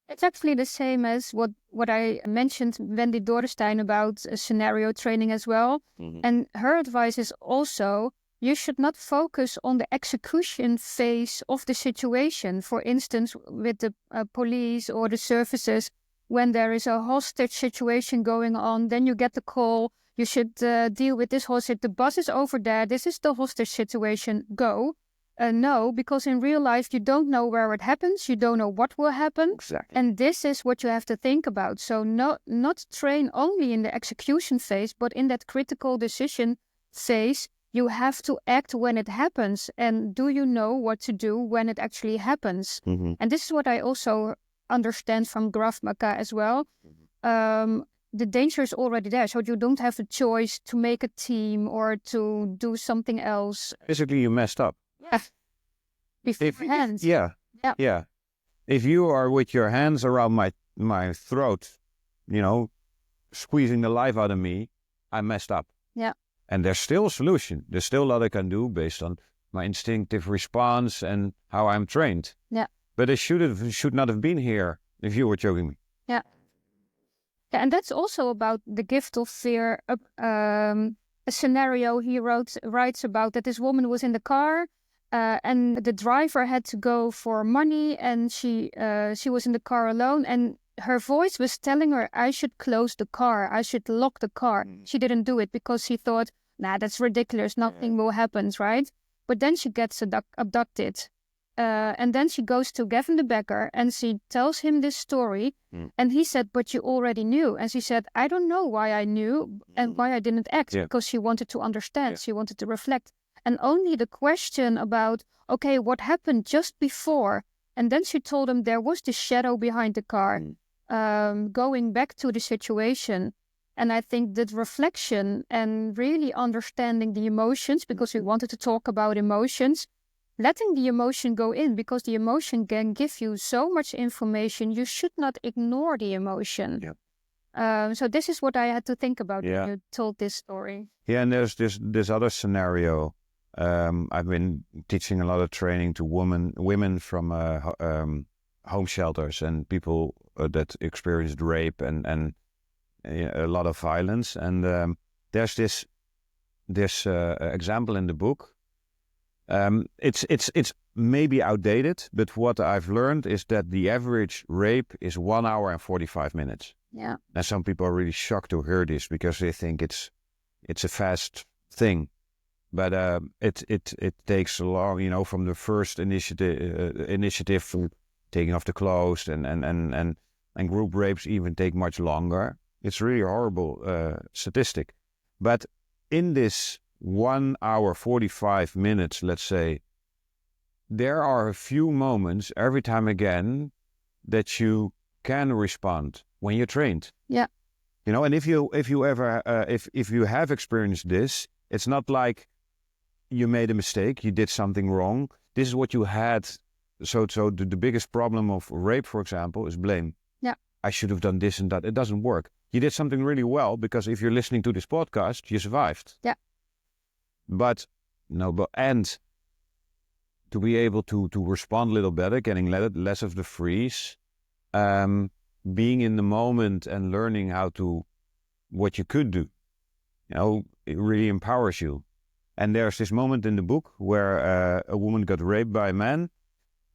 it's actually the same as what I mentioned Wendy Dorrestein about scenario training as well. Mm-hmm. And her advice is also, you should not focus on the execution phase of the situation. For instance, with the police or the services, when there is a hostage situation going on, then you get the call, you should deal with this hostage. The bus is over there. This is the hostage situation. Go. No, because in real life, you don't know where it happens. You don't know what will happen. Exactly. And this is what you have to think about. So not train only in the execution phase, but in that critical decision phase, you have to act when it happens. And do you know what to do when it actually happens? Mm-hmm. And this is what I also understand from Krav Maga as well. Mm-hmm. The danger is already there. So you don't have a choice to make a team or to do something else. Physically, you messed up. Yeah. Beforehand. Yeah. If you are with your hands around my throat, squeezing the life out of me, I messed up. Yeah. And there's still a solution. There's still a lot I can do based on my instinctive response and how I'm trained. Yeah. But it should not have been here if you were choking me. Yeah. Yeah, and that's also about the gift of fear. A scenario he writes about that this woman was in the car. And the driver had to go for money, and she was in the car alone, and her voice was telling her, I should close the car, I should lock the car. She didn't do it because she thought, that's ridiculous, nothing will happen, right? But then she gets abducted. And then she goes to 𝗏𝗏𝗍𝗃 and she tells him this story. And he said, but you already knew. And she said, I don't know why I knew and why I didn't act, because she wanted to understand, she wanted to reflect. And only the question about, okay, what happened just before And then she told him there was the shadow behind the car, going back to the situation. And I think that reflection and really understanding the emotions, because we wanted to talk about emotions, letting the emotion go in, because the emotion can give you so much information. You should not ignore the emotion. Yeah. So this is what I had to think about when you told this story. Yeah, and there's this other scenario. I've been teaching a lot of training to women from home shelters and people that experienced rape and a lot of violence. And there's this example in the book. It's maybe outdated, but what I've learned is that the average rape is 1 hour and 45 minutes. Yeah. And some people are really shocked to hear this because they think it's a fast thing. But it takes a long, from the first initiative from taking off the clothes and group rapes even take much longer. It's really a horrible statistic. But in this 1 hour, 45 minutes, let's say, there are a few moments every time again that you can respond when you're trained. Yeah. And if you have experienced this, it's not like you made a mistake, you did something wrong. This is what you had. So the biggest problem of rape, for example, is blame. Yeah. I should have done this and that. It doesn't work. You did something really well because if you're listening to this podcast, you survived. Yeah. But to be able to respond a little better, getting less of the freeze, being in the moment and learning what you could do, it really empowers you. And there's this moment in the book where a woman got raped by a man,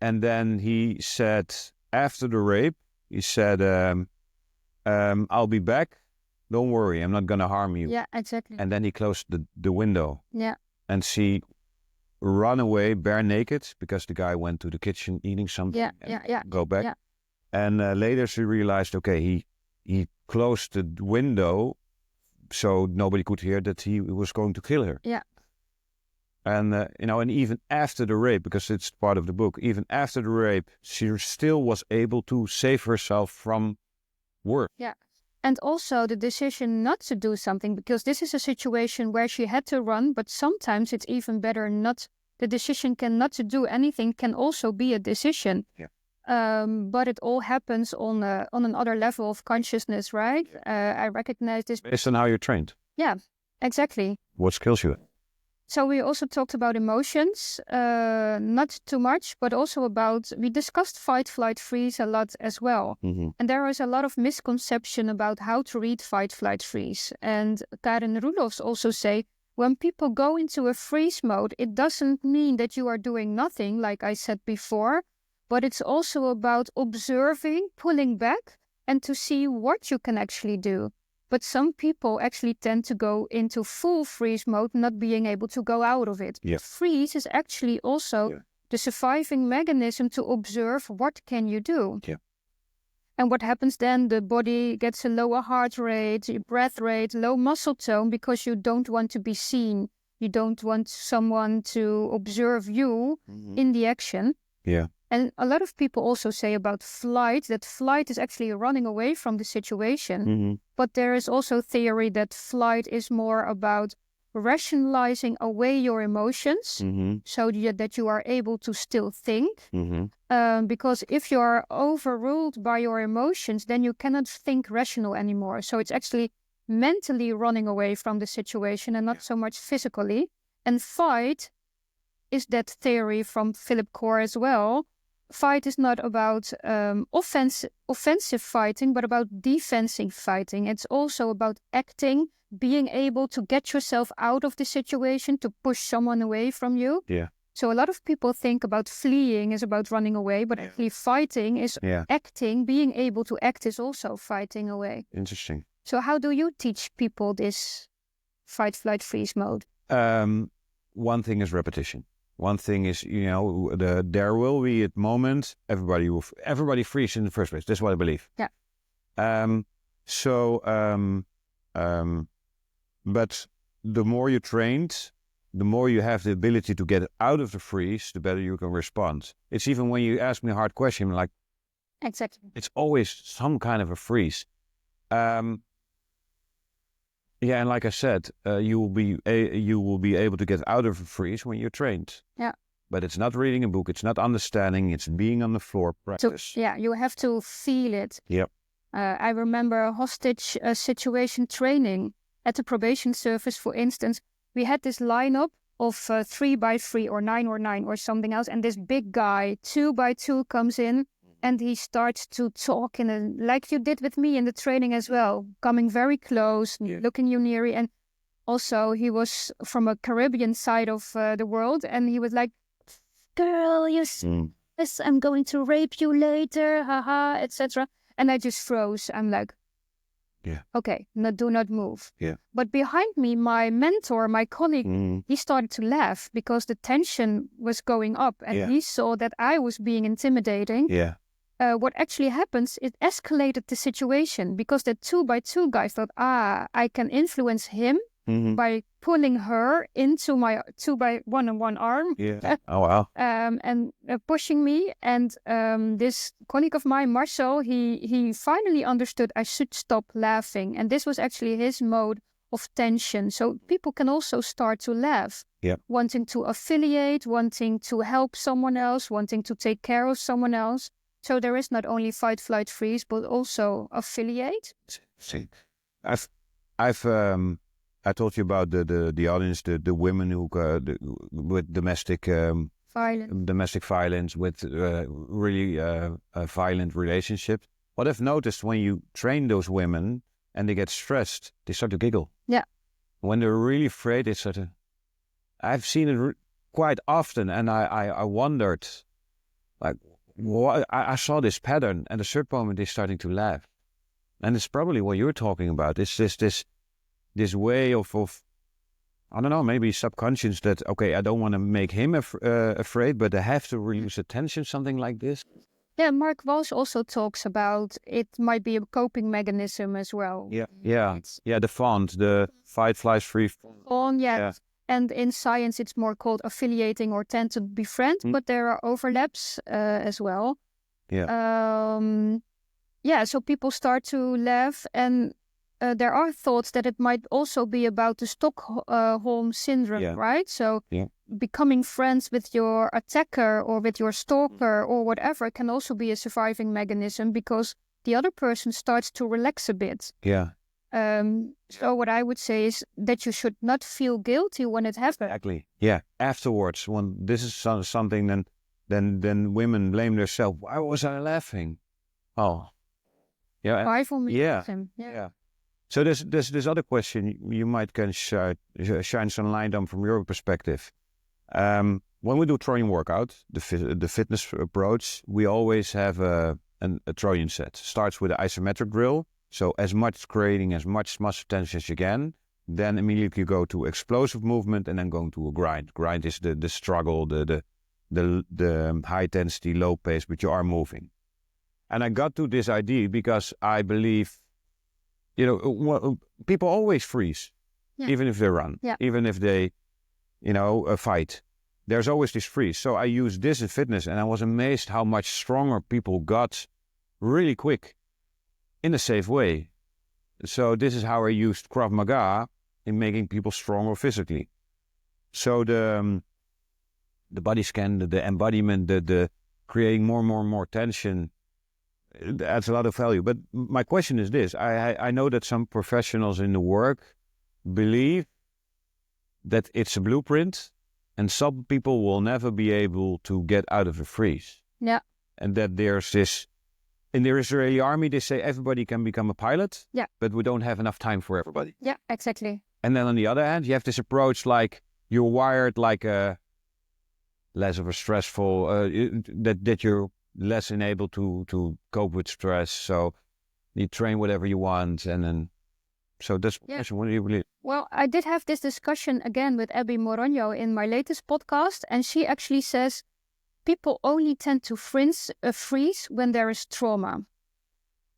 and then he said, after the rape, he said, I'll be back. Don't worry, I'm not going to harm you. Yeah, exactly. And then he closed the window. Yeah. And she ran away bare naked because the guy went to the kitchen eating something. Yeah. Go back. Yeah. And later she realized, okay, he closed the window so nobody could hear that he was going to kill her. Yeah. And, and even after the rape, because it's part of the book, even after the rape, she still was able to save herself from work. Yeah. And also the decision not to do something, because this is a situation where she had to run, but sometimes it's even better not. The decision not to do anything can also be a decision. Yeah. But it all happens on another level of consciousness, right? I recognize this. Based on how you're trained. Yeah, exactly. What skills you have. So we also talked about emotions, not too much, but also we discussed fight, flight, freeze a lot as well. Mm-hmm. And there is a lot of misconception about how to read fight, flight, freeze. And Karen Roelofs also say, when people go into a freeze mode, it doesn't mean that you are doing nothing, like I said before, but it's also about observing, pulling back, and to see what you can actually do. But some people actually tend to go into full freeze mode, not being able to go out of it. Yeah. Freeze is actually also the surviving mechanism to observe what can you do. Yeah. And what happens then? The body gets a lower heart rate, breath rate, low muscle tone, because you don't want to be seen. You don't want someone to observe you in the action. Yeah. And a lot of people also say about flight, that flight is actually running away from the situation. Mm-hmm. But there is also theory that flight is more about rationalizing away your emotions, so that you are able to still think. Because if you are overruled by your emotions, then you cannot think rational anymore. So it's actually mentally running away from the situation and not so much physically. And fight is that theory from Philip Core as well. Fight is not about offensive fighting, but about defensive fighting. It's also about acting, being able to get yourself out of the situation, to push someone away from you. Yeah. So a lot of people think about fleeing is about running away, but actually fighting is acting. Being able to act is also fighting away. Interesting. So how do you teach people this fight, flight, freeze mode? One thing is repetition. One thing is, there will be a moment everybody freezes in the first place. That's what I believe. Yeah. But the more you trained, the more you have the ability to get out of the freeze, the better you can respond. It's even when you ask me a hard question, like, Exactly. it's always some kind of a freeze. And like I said, you will be able to get out of a freeze when you're trained. Yeah. But it's not reading a book, it's not understanding, it's being on the floor, practice. So, yeah, you have to feel it. Yep. I remember a hostage situation training at the probation service, for instance. We had this lineup of 3x3 or 9 or something else, and this big guy 2x2 comes in and he starts to talk like you did with me in the training as well, coming very close, looking you near, and also he was from a Caribbean side of the world, and he was like, "Girl, yes, I'm going to rape you later, haha," etc. And I just froze. I'm like, okay, do not move. Yeah. But behind me, my mentor, my colleague, he started to laugh because the tension was going up, and he saw that I was being intimidating. Yeah. What actually happens, it escalated the situation because the 2x2 guy thought, I can influence him by pulling her into my 2x1 arm. Yeah. Oh, wow. And pushing me. And this colleague of mine, Marcel, he finally understood I should stop laughing. And this was actually his mode of tension. So people can also start to laugh. Yeah. Wanting to affiliate, wanting to help someone else, wanting to take care of someone else. So there is not only fight, flight, freeze, but also affiliate. See, I told you about the audience, the women who with domestic violence, with really violent relationships. What I've noticed when you train those women and they get stressed, they start to giggle. Yeah. When they're really afraid, they start to. I've seen it quite often, and I wondered, like, I saw this pattern, and at a certain moment they're starting to laugh, and it's probably what you're talking about. It's just this way of I don't know, maybe subconscious that, okay, I don't want to make him afraid, but I have to release attention, something like this. Yeah, Mark Walsh also talks about it might be a coping mechanism as well. The font, the fight, flight, freeze. Yeah. And in science, it's more called affiliating or tend to befriend, but there are overlaps as well. So people start to laugh, and there are thoughts that it might also be about the Stockholm syndrome, right? So becoming friends with your attacker or with your stalker or whatever can also be a surviving mechanism because the other person starts to relax a bit. Yeah. So what I would say is that you should not feel guilty when it happens. Exactly. Yeah. Afterwards, when this is something, then women blame themselves. Why was I laughing? Oh. Yeah. Survival Yeah. Yeah. So there's this other question you might can shine some light on from your perspective. When we do Trojan workout, the fitness approach, we always have a Trojan set. Starts with an isometric drill. So creating as much muscle tension as you can, then immediately go to explosive movement and then going to a grind. Grind is the struggle, the high intensity, low pace, but you are moving. And I got to this idea because I believe, people always freeze, even if they run, even if they, fight. There's always this freeze. So I used this in fitness, and I was amazed how much stronger people got really quick. In a safe way. So this is how I used Krav Maga in making people stronger physically. So the body scan, the embodiment, the creating more tension, it adds a lot of value. But my question is this: I know that some professionals in the work believe that it's a blueprint, and some people will never be able to get out of a freeze. Yeah. And that there's this. In the Israeli army, they say everybody can become a pilot, but we don't have enough time for everybody. Yeah, exactly. And then on the other hand, you have this approach like you're wired like less of a stressful, that you're less enabled to cope with stress. So you train whatever you want. And then, so that's what do you believe? Well, I did have this discussion again with 𝗵𝗻 Moronio in my latest podcast. And she actually says, people only tend to freeze when there is trauma.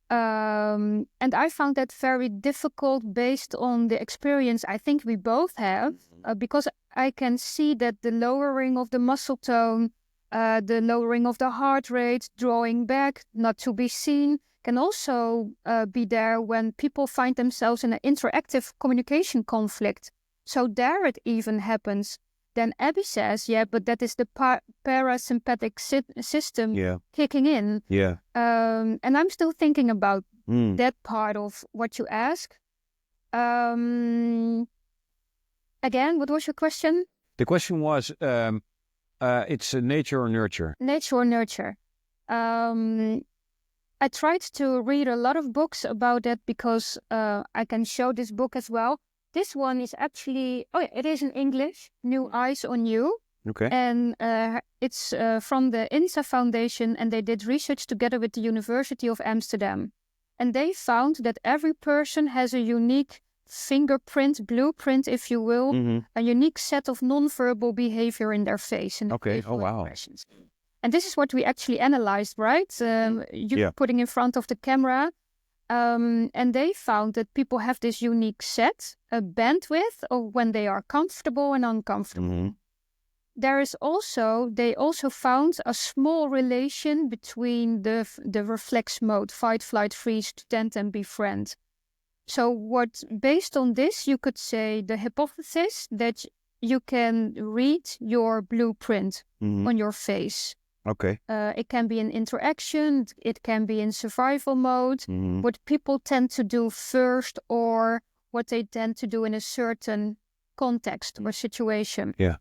And I found that very difficult based on the experience I think we both have. Because I can see that the lowering of the muscle tone, the lowering of the heart rate, drawing back, not to be seen, can also be there when people find themselves in an interactive communication conflict. So there it even happens. Then Abby says, yeah, but that is the parasympathetic system kicking in. Yeah. And I'm still thinking about that part of what you ask. Again, what was your question? The question was, it's nature or nurture? Nature or nurture. I tried to read a lot of books about that because I can show this book as well. This one is actually, it is in English, New Eyes on You. Okay. And it's from the 𝗀𝗃 Foundation, and they did research together with the University of Amsterdam. And they found that every person has a unique fingerprint, blueprint, if you will, a unique set of non-verbal behavior in their face. And okay, oh wow. Expressions. And this is what we actually analyzed, right? Putting in front of the camera. And they found that people have this unique set, a bandwidth of when they are comfortable and uncomfortable. There is also, they also found a small relation between the reflex mode, fight, flight, freeze, to tend and befriend. So based on this, you could say the hypothesis that you can read your blueprint on your face. Okay. It can be in interaction, it can be in survival mode, what people tend to do first or what they tend to do in a certain context or situation. Yeah.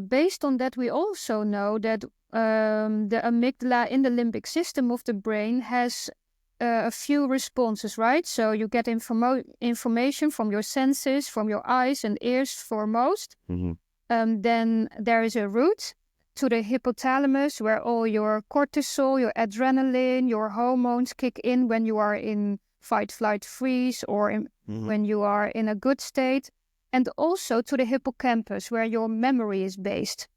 Based on that, we also know that the amygdala in the limbic system of the brain has a few responses, right? So you get information from your senses, from your eyes and ears foremost. Then there is a route to the hypothalamus where all your cortisol, your adrenaline, your hormones kick in when you are in fight, flight, freeze, or when you are in a good state. And also to the hippocampus where your memory is based.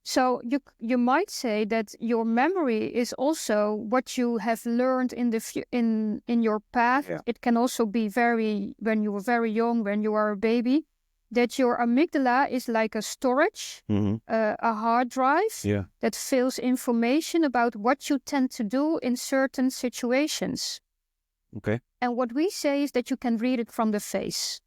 So you might say that your memory is also what you have learned in your path. Yeah. It can also be when you were very young, when you are a baby, that your amygdala is like a storage, a hard drive that fills information about what you tend to do in certain situations. Okay. And what we say is that you can read it from the face.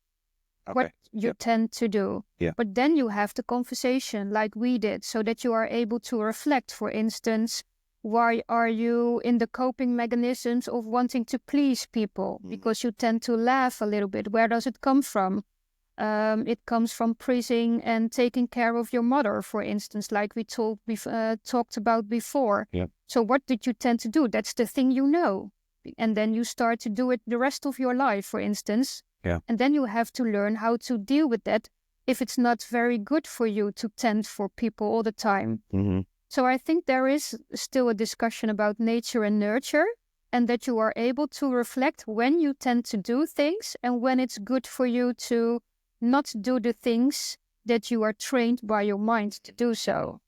Okay. What you tend to do. Yeah. But then you have the conversation like we did, so that you are able to reflect, for instance, why are you in the coping mechanisms of wanting to please people? Because you tend to laugh a little bit. Where does it come from? It comes from pleasing and taking care of your mother, for instance, like we talked about before. Yeah. So what did you tend to do? That's the thing you know. And then you start to do it the rest of your life, for instance. Yeah. And then you have to learn how to deal with that if it's not very good for you to tend for people all the time. So I think there is still a discussion about nature and nurture, and that you are able to reflect when you tend to do things and when it's good for you to not do the things that you are trained by your mind to do so.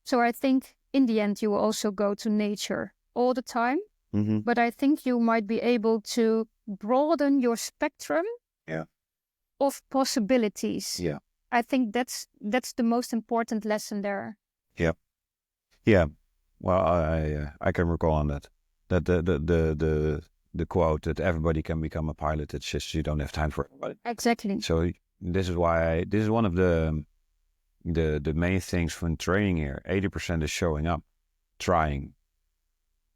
So I think in the end you will also go to nature all the time, but I think you might be able to broaden your spectrum of possibilities. Yeah, I think that's the most important lesson there. Yeah. Well, I can recall on that the quote that everybody can become a pilot. It's just you don't have time for everybody. Exactly. So this is why this is one of the main things from training here. 80% is showing up, trying,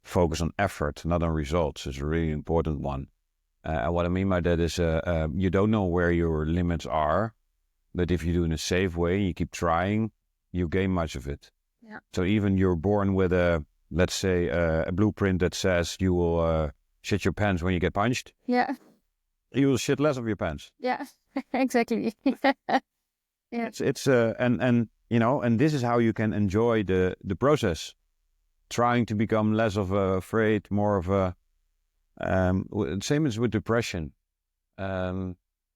focus on effort, not on results. Is a really important one. And what I mean by that is you don't know where your limits are, but if you do it in a safe way, you keep trying, you gain much of it. Yeah. So even you're born with let's say a blueprint that says you will shit your pants when you get punched. Yeah. You will shit less of your pants. Yeah, exactly. Yeah. It's and you know, and this is how you can enjoy the process, trying to become less of afraid, more of a same as with depression. You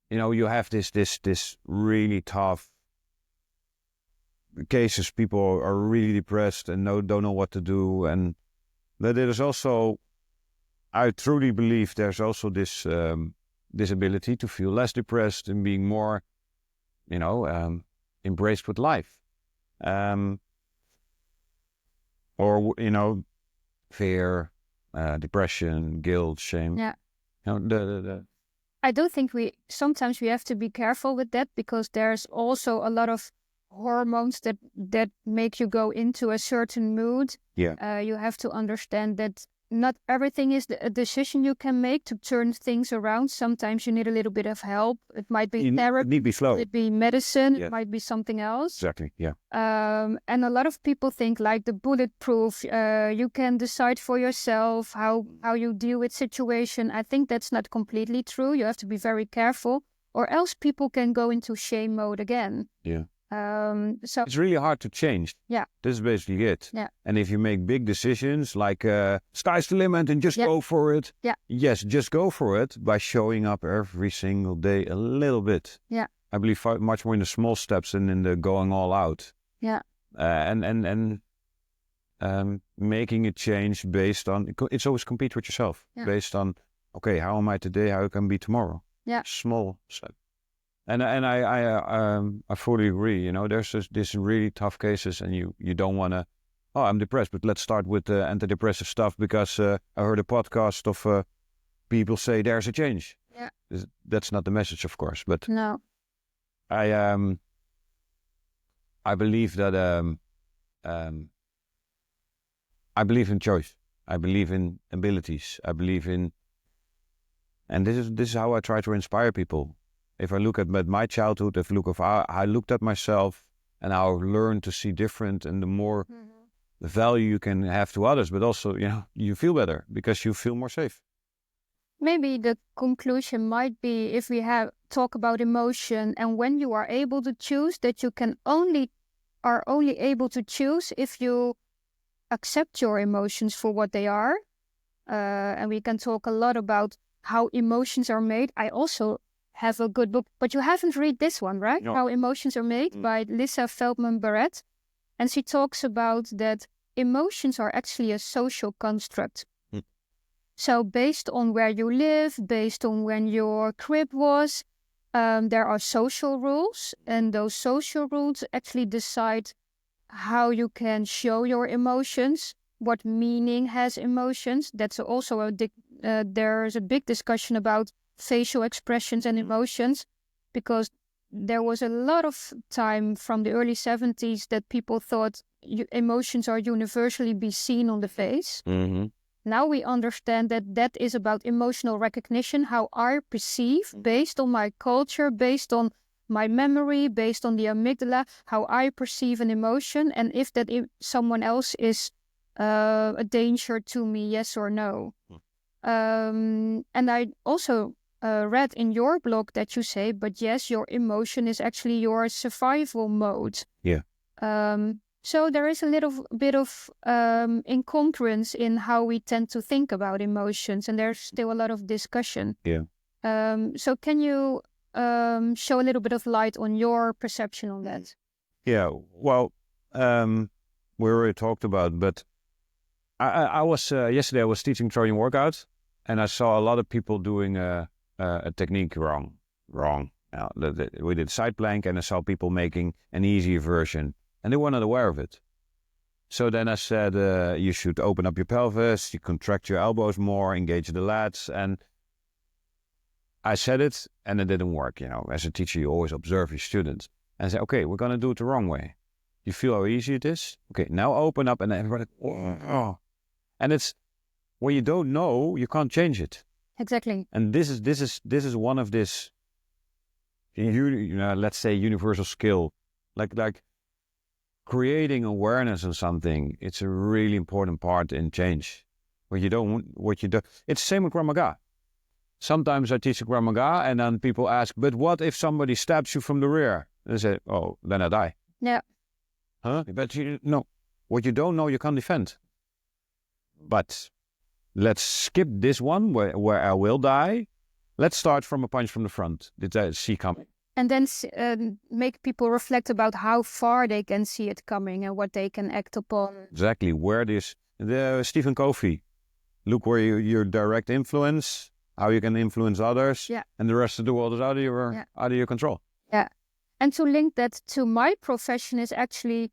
know, you have this really tough cases. People are really depressed and don't know what to do, and but there's also, I truly believe there's also this ability to feel less depressed and being more embraced with life. Or, fear, depression, guilt, shame. Yeah. The I do think sometimes we have to be careful with that, because there's also a lot of hormones that make you go into a certain mood. Yeah. You have to understand that not everything is a decision you can make to turn things around. Sometimes you need a little bit of help. It might be therapy, it need be slow. it might be medicine, Yeah. it might be something else. Exactly, yeah. And a lot of people think like the bulletproof, you can decide for yourself how you deal with situation. I think that's not completely true. You have to be very careful, or else people can go into shame mode again. Yeah. So it's really hard to change. Yeah. This is basically it. Yeah. And if you make big decisions like sky's the limit and just Yeah. go for it. Yeah. Yes, just go for it by showing up every single day a little bit. Yeah. I believe much more in the small steps than in the going all out. Yeah. And making a change based on, it's always compete with yourself. Yeah. Based on, okay, how am I today? How can I be tomorrow? Yeah. Small step. And I fully agree. There's this really tough cases, and you don't want to. Oh, I'm depressed, but let's start with the antidepressive stuff because I heard a podcast of people say there's a change. Yeah. That's not the message, of course, but No. I believe that I believe in choice. I believe in abilities. I believe in, and this is how I try to inspire people. If I look at my childhood, if I look at how I looked at myself and how I learned to see different, and the more the value you can have to others, but also, you feel better because you feel more safe. Maybe the conclusion might be, if we talk about emotion, and when you are able to choose, that you are only able to choose if you accept your emotions for what they are. And we can talk a lot about how emotions are made. I also have a good book, but you haven't read this one, right? No. How Emotions Are Made by 𝗪𝗂 And she talks about that emotions are actually a social construct. So based on where you live, based on when your crib was, there are social rules, and those social rules actually decide how you can show your emotions, what meaning has emotions. That's also there's a big discussion about facial expressions and emotions, because there was a lot of time from the early 70s that people thought emotions are universally be seen on the face. Mm-hmm. Now we understand that is about emotional recognition, how I perceive, based on my culture, based on my memory, based on the amygdala, how I perceive an emotion, and if someone else is a danger to me, yes or no. And I also read in your blog that you say, but yes, your emotion is actually your survival mode. Yeah. So there is a little bit of incongruence in how we tend to think about emotions, and there's still a lot of discussion. Yeah. So can you show a little bit of light on your perception on that? Yeah, well, we already talked about, but I was, yesterday I was teaching Trojan workout, and I saw a lot of people doing a technique wrong. We did side plank, and I saw people making an easier version, and they were not aware of it. So then I said, you should open up your pelvis, you contract your elbows more, engage the lats, and I said it, and it didn't work. As a teacher, you always observe your students and say, okay, we're going to do it the wrong way. You feel how easy it is? Okay, now open up, and everybody, oh. And it's, when you don't know, you can't change it. Exactly. And this is one of this, let's say, universal skill, like creating awareness on something. It's a really important part in change. What you do. It's the same with Krav Maga. Sometimes I teach Krav Maga, and then people ask, but what if somebody stabs you from the rear? And I say, oh, then I die. Yeah. Huh? But no, what you don't know, you can't defend. But let's skip this one where I will die. Let's start from a punch from the front. Did I see coming? And then make people reflect about how far they can see it coming and what they can act upon. Exactly. Where the Stephen Covey, look where your direct influence, how you can influence others, yeah. and the rest of the world is out of your control. Yeah. And to link that to my profession is actually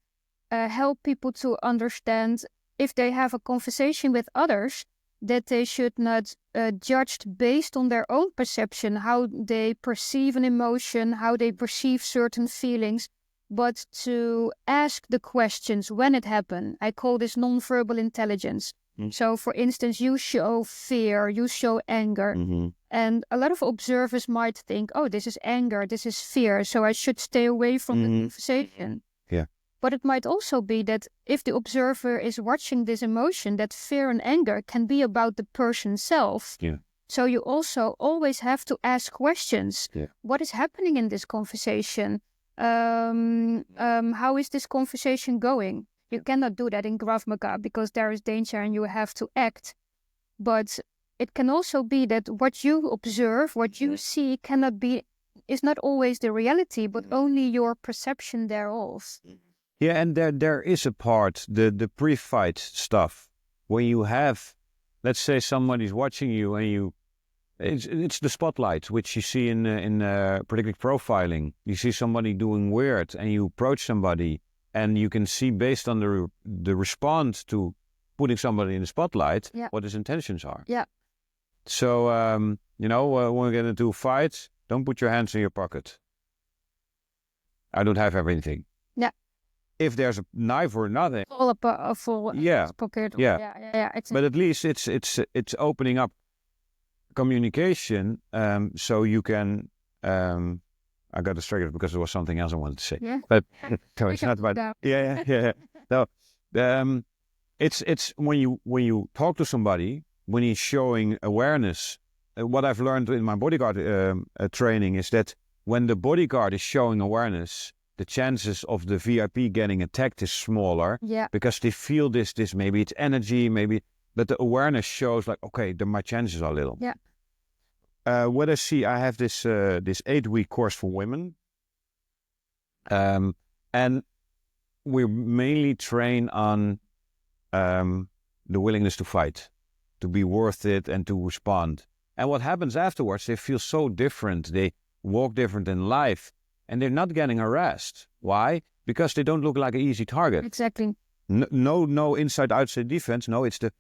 help people to understand if they have a conversation with others, that they should not judge based on their own perception, how they perceive an emotion, how they perceive certain feelings, but to ask the questions when it happened. I call this non-verbal intelligence. So, for instance, you show fear, you show anger. And a lot of observers might think, oh, this is anger, this is fear, so I should stay away from the conversation. Yeah. But it might also be that if the observer is watching this emotion, that fear and anger can be about the person's self. Yeah. So you also always have to ask questions. Yeah. What is happening in this conversation? How is this conversation going? You cannot do that in Krav Maga because there is danger and you have to act. But it can also be that what you observe, what you see is not always the reality, but only your perception thereof. Yeah, and there is a part, the pre-fight stuff, when you have, let's say somebody's watching you and it's the spotlight, which you see in predictive profiling. You see somebody doing weird and you approach somebody and you can see based on the response to putting somebody in the spotlight, what his intentions are. Yeah. So, when we get into fights, don't put your hands in your pocket. I don't have everything. Yeah. If there's a knife or nothing. Full pocket. Yeah. But at least it's opening up communication, so you can. I got distracted because there was something else I wanted to say. Yeah. But so it's not about. Yeah. No, it's when you talk to somebody, when he's showing awareness. What I've learned in my bodyguard training is that when the bodyguard is showing awareness, the chances of the VIP getting attacked is smaller. Yeah. Because they feel this maybe it's energy, but the awareness shows like, okay, my chances are little. Yeah. What I see, I have this 8-week course for women, and we mainly train on the willingness to fight, to be worth it, and to respond. And what happens afterwards? They feel so different. They walk different in life, and they're not getting harassed. Why? Because they don't look like an easy target. Exactly. No inside-outside defense. No, it's the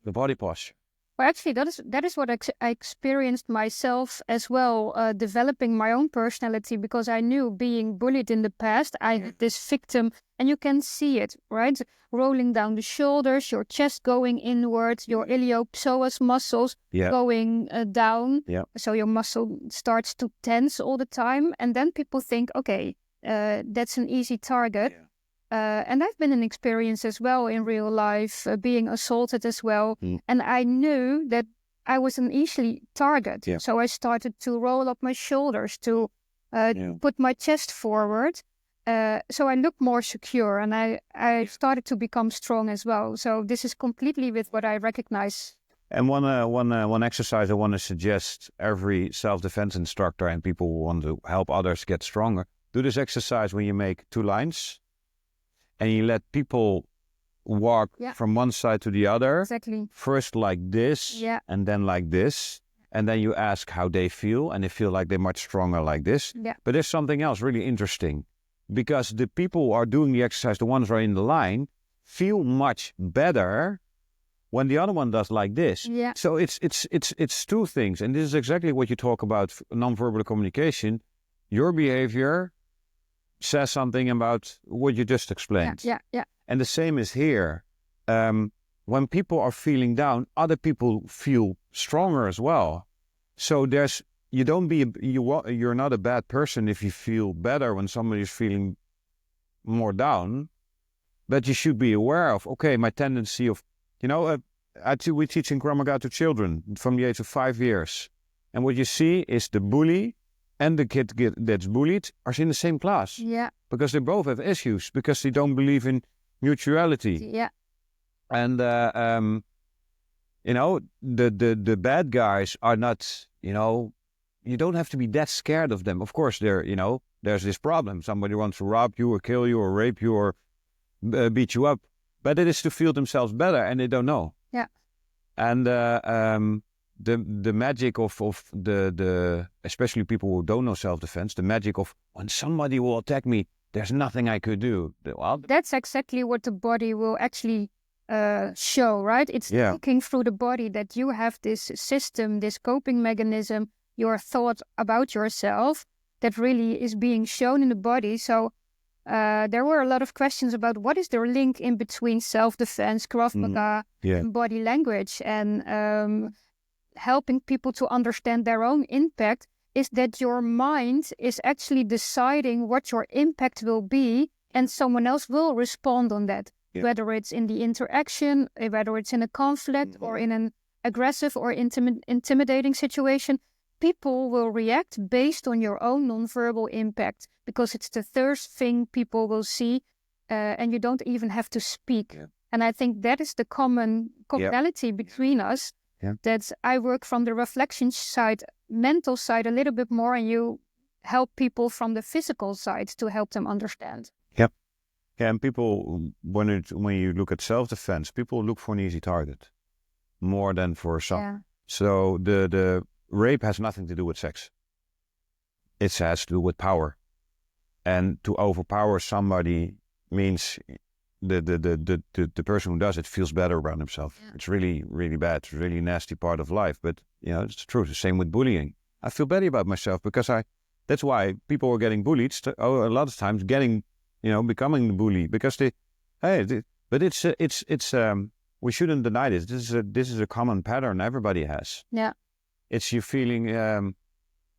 body posture. Well, actually, that is what I experienced myself as well, developing my own personality, because I knew being bullied in the past, I had this victim, and you can see it, right? Rolling down the shoulders, your chest going inward, your 𝗊𝗶𝗁𝗆 muscles going down. Yeah. So your muscle starts to tense all the time. And then people think, okay, that's an easy target. Yeah. And I've been an experience as well in real life, being assaulted as well. And I knew that I was an easy target. Yeah. So I started to roll up my shoulders, to put my chest forward. So I looked more secure, and I started to become strong as well. So this is completely with what I recognize. And one exercise I want to suggest every self-defense instructor and people who want to help others get stronger, do this exercise when you make 2 lines. And you let people walk from one side to the other. Exactly. First like this, and then like this. And then you ask how they feel, and they feel like they're much stronger like this. Yeah. But there's something else really interesting. Because the people who are doing the exercise, the ones who are in the line, feel much better when the other one does like this. Yeah. So it's 2 things. And this is exactly what you talk about nonverbal communication. Your behavior says something about what you just explained. Yeah. And the same is here. When people are feeling down, other people feel stronger as well. So you're not a bad person if you feel better when somebody's feeling more down. But you should be aware of, okay, my tendency of, we teach in Krav Maga to children from the age of 5 years. And what you see is the bully and the kid that's bullied are in the same class. Yeah. Because they both have issues, because they don't believe in mutuality. Yeah. And, the bad guys are not, you don't have to be that scared of them. Of course, there's this problem. Somebody wants to rob you or kill you or rape you or beat you up. But it is to feel themselves better, and they don't know. Yeah. And the magic of the especially people who don't know self-defense, the magic of when somebody will attack me, there's nothing I could do. Well, that's exactly what the body will actually show, right? It's looking through the body that you have this system, this coping mechanism, your thought about yourself that really is being shown in the body. So there were a lot of questions about what is the link in between self-defense, Krav Maga, and body language, and helping people to understand their own impact is that your mind is actually deciding what your impact will be, and someone else will respond on that, whether it's in the interaction, whether it's in a conflict or in an aggressive or intimidating situation. People will react based on your own nonverbal impact because it's the first thing people will see, and you don't even have to speak. And I think that is the commonality between us, that I work from the reflection side, mental side a little bit more, and you help people from the physical side to help them understand. Yeah, and people, when you look at self-defense, people look for an easy target more than for some. Yeah. So the rape has nothing to do with sex. It has to do with power. And to overpower somebody means the person who does it feels better about himself. It's really, really bad. It's a really nasty part of life. But, it's true. The same with bullying. I feel better about myself because that's why people are getting bullied. A lot of times becoming the bully because but it's we shouldn't deny this. This is a common pattern everybody has. Yeah. It's you feeling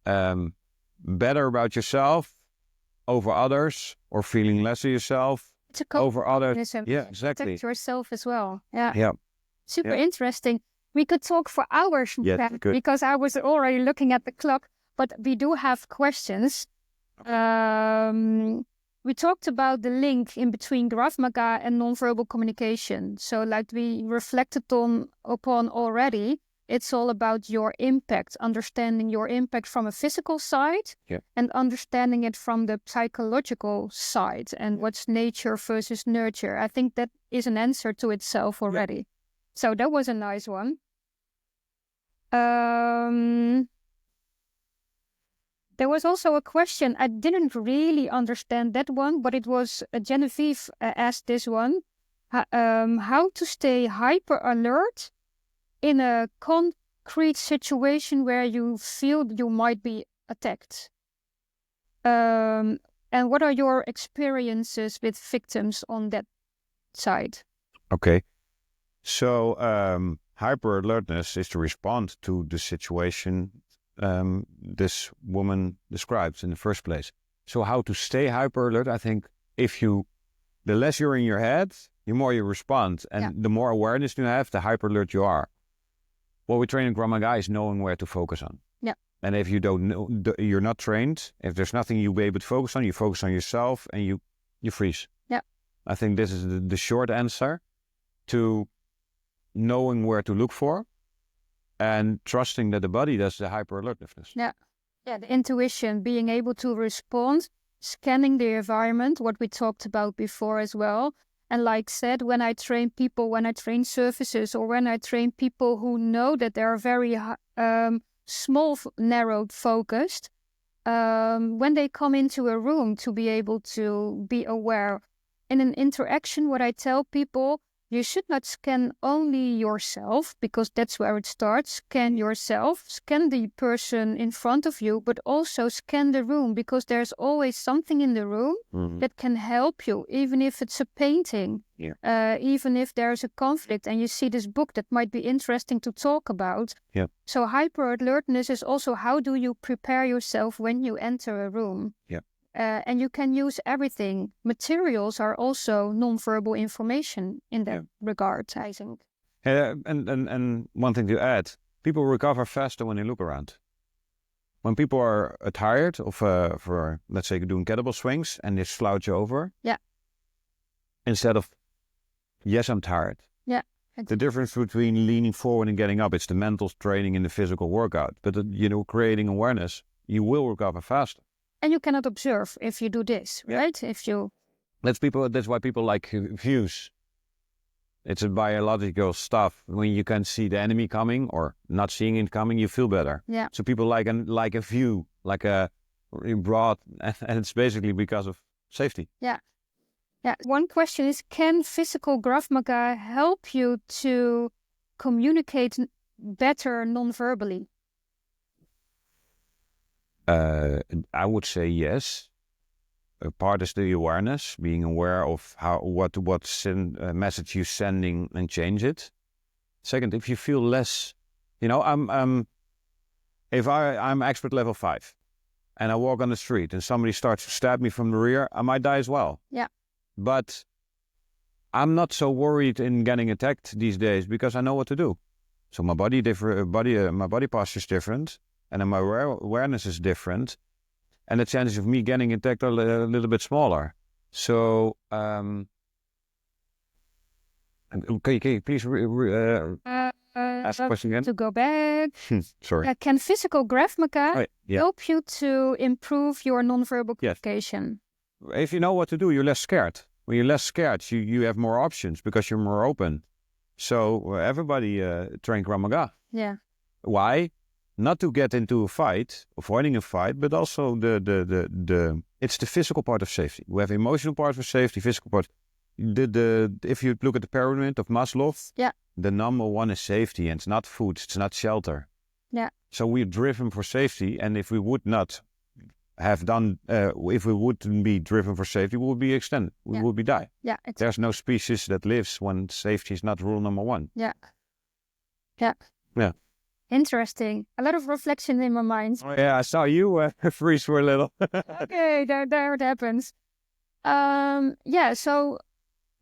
better about yourself over others, or feeling less of yourself over others. Yeah, exactly. Protect yourself as well. Yeah. Yeah. Super interesting. We could talk for hours because I was already looking at the clock, but we do have questions. We talked about the link in between Krav Maga and nonverbal communication. So like we reflected upon already, it's all about your impact, understanding your impact from a physical side and understanding it from the psychological side and what's nature versus nurture. I think that is an answer to itself already. So that was a nice one. There was also a question, I didn't really understand that one, but it was Genevieve asked this one. How to stay hyper alert in a concrete situation where you feel you might be attacked. And what are your experiences with victims on that side? Okay. So hyper alertness is to respond to the situation this woman describes in the first place. So how to stay hyper alert? I think the less you're in your head, the more you respond, and the more awareness you have, the hyper alert you are. What we train in Krav Maga is knowing where to focus on. Yeah. And if you don't know, you're not trained. If there's nothing you'll be able to focus on, you focus on yourself and you freeze. Yeah. I think this is the short answer to knowing where to look for and trusting that the body does the hyper alertness. Yeah. Yeah, the intuition, being able to respond, scanning the environment, what we talked about before as well. And like said, when I train people, when I train services, or when I train people who know that they are very small, narrow focused, when they come into a room to be able to be aware. In an interaction, what I tell people, you should not scan only yourself, because that's where it starts. Scan yourself, scan the person in front of you, but also scan the room, because there's always something in the room that can help you, even if it's a painting, even if there's a conflict and you see this book that might be interesting to talk about. Yeah. So hyper alertness is also how do you prepare yourself when you enter a room. Yeah. And you can use everything. Materials are also non-verbal information in that regard, I think. And one thing to add, people recover faster when they look around. When people are tired of, for let's say, doing kettlebell swings and they slouch over, instead of, yes, I'm tired. Yeah. The difference between leaning forward and getting up, it's the mental training and the physical workout. But, creating awareness, you will recover faster. And you cannot observe if you do this, right? If you... That's why people like views. It's a biological stuff. When you can see the enemy coming or not seeing it coming, you feel better. Yeah. So people like a view, like a broad, and it's basically because of safety. Yeah. Yeah. One question is, can physical Krav Maga help you to communicate better non-verbally? I would say yes. A part is the awareness, being aware of what message you're sending and change it. Second, if you feel less, I'm expert level 5 and I walk on the street and somebody starts to stab me from the rear, I might die as well. Yeah. But I'm not so worried in getting attacked these days because I know what to do. So my body posture is different, and then my awareness is different, and the chances of me getting attacked are a little bit smaller. So, can you please ask the question again? To go back. Sorry. Can physical Krav Maga help you to improve your non-verbal communication? If you know what to do, you're less scared. When you're less scared, you have more options because you're more open. So everybody train Krav Maga. Yeah. Why? Not to get into a fight, avoiding a fight, but also it's the physical part of safety. We have emotional part of safety, physical part. If you look at the pyramid of Maslow, the number one is safety, and it's not food, it's not shelter. Yeah. So we're driven for safety, and if we would not have done, if we wouldn't be driven for safety, we would be extended. We would be die. Yeah. There's no species that lives when safety is not rule number one. Yeah. Yeah. Yeah. Interesting. A lot of reflection in my mind. Oh, yeah, I saw you freeze for a little. Okay, there it happens. So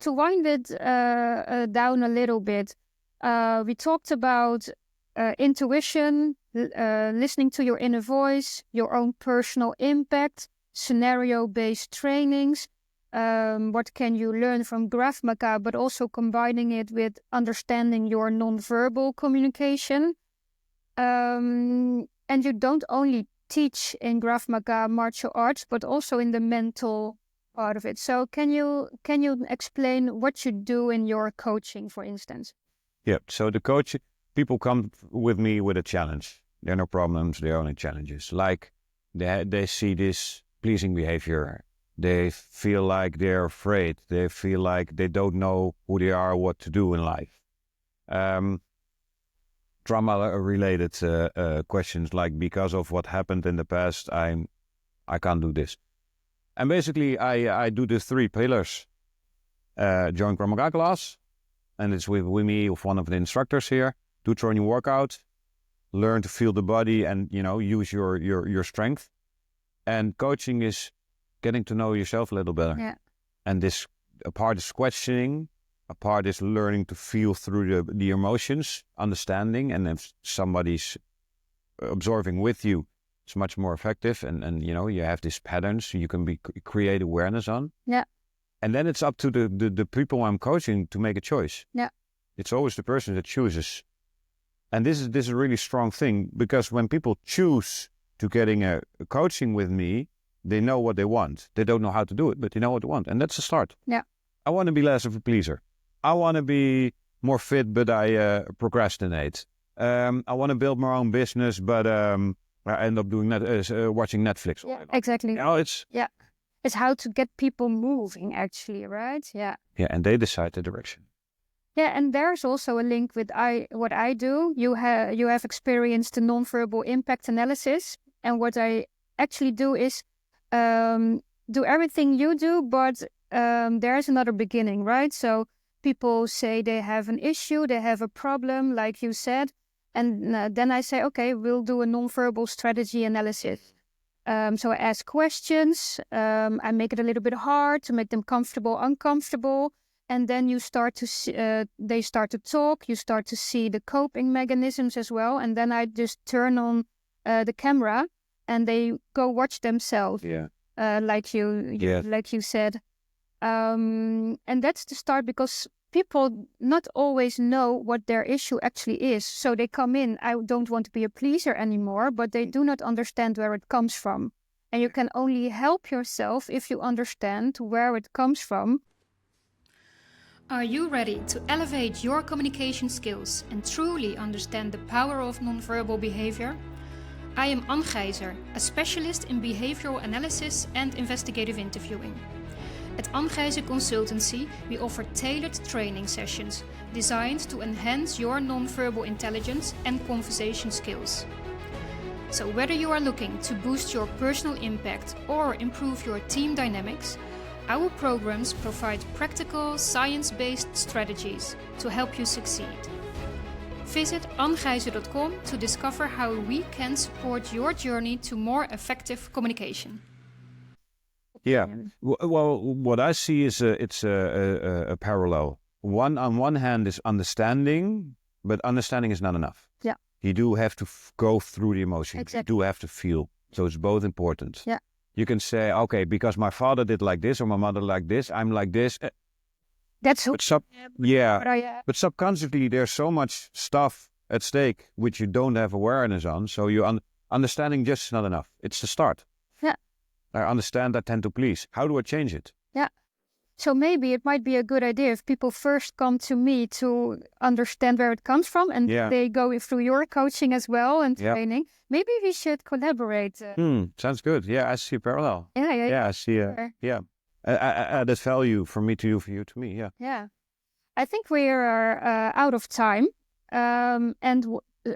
to wind it down a little bit, we talked about intuition, listening to your inner voice, your own personal impact, scenario-based trainings, what can you learn from Krav Maga, but also combining it with understanding your non-verbal communication. And you don't only teach in Krav Maga martial arts, but also in the mental part of it. So can you explain what you do in your coaching, for instance? Yeah, so the coach, people come with me with a challenge. There are no problems, there are only challenges. Like they see this pleasing behavior. They feel like they're afraid. They feel like they don't know who they are, what to do in life. Trauma-related questions like, because of what happened in the past, I can't do this. And basically, I do the 3 pillars. Join Krav Maga class, and it's with me, with one of the instructors here. Do training workout, learn to feel the body and, use your strength. And coaching is getting to know yourself a little better. Yeah. And a part is questioning, a part is learning to feel through the emotions, understanding, and if somebody's observing with you, it's much more effective. And you have these patterns you can create awareness on. Yeah. And then it's up to the people I'm coaching to make a choice. Yeah. It's always the person that chooses. And this is a really strong thing, because when people choose to getting a coaching with me, they know what they want. They don't know how to do it, but they know what they want. And that's the start. Yeah. I want to be less of a pleaser. I want to be more fit, but I procrastinate. I want to build my own business, but I end up doing watching Netflix. Yeah, exactly. It's how to get people moving, actually, right? Yeah. Yeah, and they decide the direction. Yeah, and there's also a link with what I do. You have experienced the non-verbal impact analysis, and what I actually do is do everything you do, but there's another beginning, right? So people say they have an issue, they have a problem, like you said, and then I say, okay, we'll do a non-verbal strategy analysis. So I ask questions, I make it a little bit hard to make them comfortable, uncomfortable, and then you start to see, they start to talk, you start to see the coping mechanisms as well, and then I just turn on the camera and they go watch themselves. Yeah. Like you said. And that's the start, because people not always know what their issue actually is. So they come in, I don't want to be a pleaser anymore, but they do not understand where it comes from. And you can only help yourself if you understand where it comes from. Are you ready to elevate your communication skills and truly understand the power of nonverbal behavior? I am 𝗀𝗻 Gaiser, a specialist in behavioral analysis and investigative interviewing. At 𝗀𝗻 Gaiser Consultancy, we offer tailored training sessions designed to enhance your nonverbal intelligence and conversation skills. So whether you are looking to boost your personal impact or improve your team dynamics, our programs provide practical, science-based strategies to help you succeed. Visit 𝗀𝗻𝗄𝗏.com to discover how we can support your journey to more effective communication. Yeah, well, what I see is it's a parallel. On one hand is understanding, but understanding is not enough. Yeah. You do have to go through the emotions. Exactly. You do have to feel. So it's both important. Yeah. You can say, okay, because my father did like this or my mother like this, I'm like this. That's who. But subconsciously, there's so much stuff at stake which you don't have awareness on. So understanding just is not enough. It's the start. Yeah. I understand, I tend to please. How do I change it? Yeah. So maybe it might be a good idea if people first come to me to understand where it comes from, and they go through your coaching as well and training. Maybe we should collaborate. Sounds good. Yeah, I see a parallel. Yeah, I see added value from me to you, for you to me. Yeah. I think we are out of time. And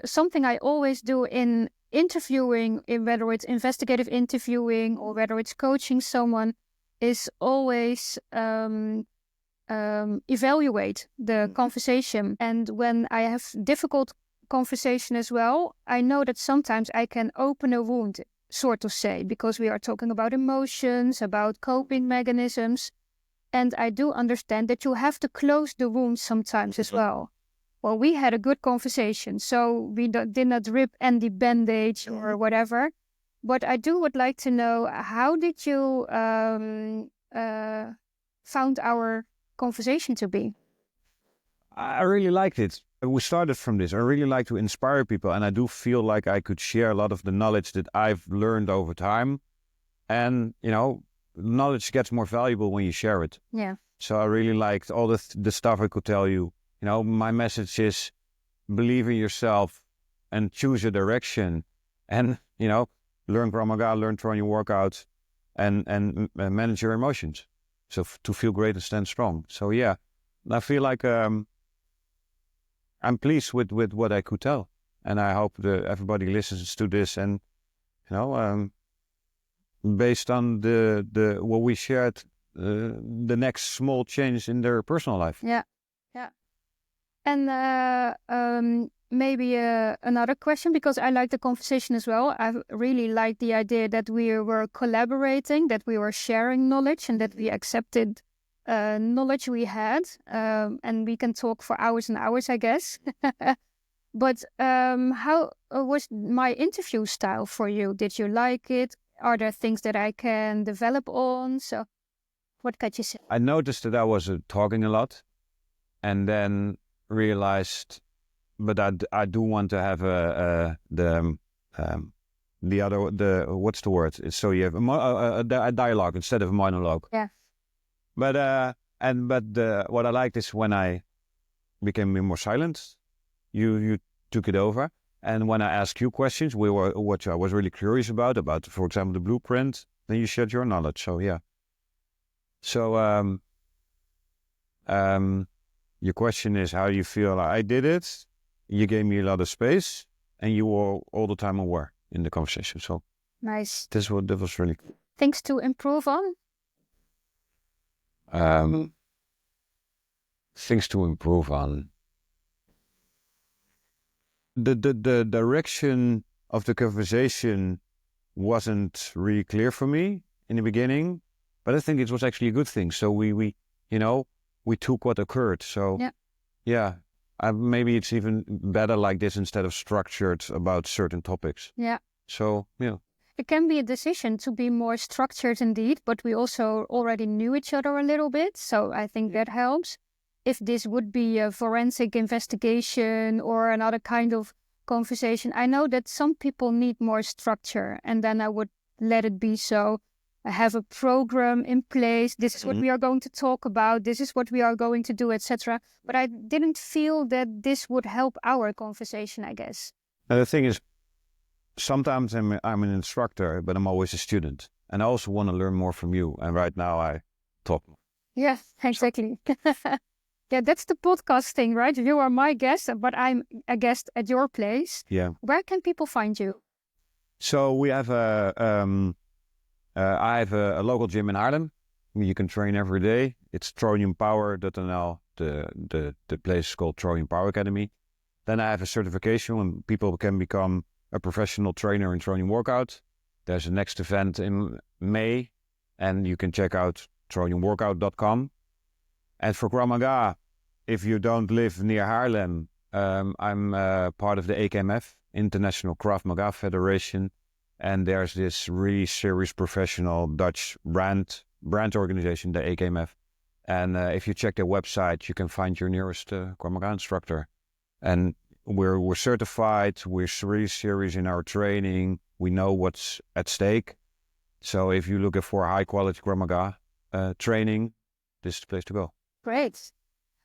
something I always do in interviewing, whether it's investigative interviewing or whether it's coaching someone, is always evaluate the conversation. And when I have difficult conversation as well, I know that sometimes I can open a wound, sort of say, because we are talking about emotions, about coping mechanisms. And I do understand that you have to close the wound sometimes as well. Well, we had a good conversation, so we did not rip any bandage or whatever. But I would like to know, how did you found our conversation to be? I really liked it. We started from this. I really like to inspire people, and I do feel like I could share a lot of the knowledge that I've learned over time. And, knowledge gets more valuable when you share it. Yeah. So I really liked all the stuff I could tell you. My message is believe in yourself and choose your direction. And, learn Krav Maga, learn throwing your workouts, and manage your emotions. So to feel great and stand strong. So yeah, I feel like I'm pleased with what I could tell, and I hope that everybody listens to this, and based on the what we shared, the next small change in their personal life. Yeah. And maybe another question, because I like the conversation as well. I really like the idea that we were collaborating, that we were sharing knowledge, and that we accepted knowledge we had. And we can talk for hours and hours, I guess. But how was my interview style for you? Did you like it? Are there things that I can develop on? So what could you say? I noticed that I was talking a lot, and then realized, but I do want to have what's the word? So you have a dialogue instead of a monologue. Yeah. But what I liked is when I became more silent, you took it over, and when I asked you questions, what I was really curious about, for example, the blueprint, then you shared your knowledge. So yeah. So your question is, how do you feel? I did it. You gave me a lot of space, and you were all the time aware in the conversation. So nice. That was really cool. Things to improve on? Things to improve on. The direction of the conversation wasn't really clear for me in the beginning, but I think it was actually a good thing. So we took what occurred. So yeah. Maybe it's even better like this instead of structured about certain topics. Yeah. So, yeah. It can be a decision to be more structured indeed, but we also already knew each other a little bit. So I think that helps. If this would be a forensic investigation or another kind of conversation, I know that some people need more structure, and then I would let it be so. have a program in place. This is what we are going to talk about. This is what we are going to do, etc. But I didn't feel that this would help our conversation, I guess. Now, the thing is, sometimes I'm an instructor, but I'm always a student. And I also want to learn more from you. And right now I talk. Yeah, exactly. Yeah, that's the podcast thing, right? You are my guest, but I'm a guest at your place. Yeah. Where can people find you? So we have I have a local gym in Haarlem. You can train every day. It's 𝗀𝗵𝗿.nl. The place is called 𝗀𝗵𝗿 Academy. Then I have a certification when people can become a professional trainer in training workout. There's a next event in May, and you can check out 𝗀𝗵𝗿.com. And for Krav Maga, if you don't live near Haarlem, I'm part of the 𝗂𝗃𝗵, International Krav Maga Federation. And there's this really serious professional Dutch brand organization, the 𝗂𝗃𝗵. And if you check their website, you can find your nearest Krav Maga instructor. And we're certified, we're really serious in our training, we know what's at stake. So if you're looking for high quality Krav Maga training, this is the place to go. Great.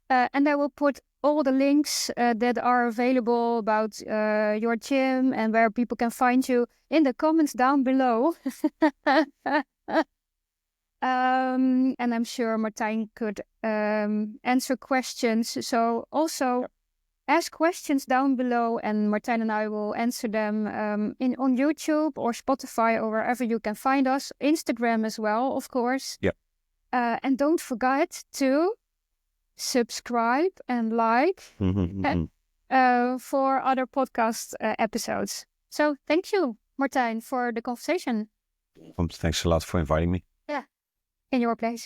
And I will put all the links that are available about your gym and where people can find you in the comments down below. And I'm sure Martijn could answer questions. So also ask questions down below and Martijn and I will answer them on YouTube or Spotify or wherever you can find us. Instagram as well, of course. Yeah. And don't forget to subscribe and like for other podcast episodes. So thank you, Martijn, for the conversation. Thanks a lot for inviting me. Yeah, in your place.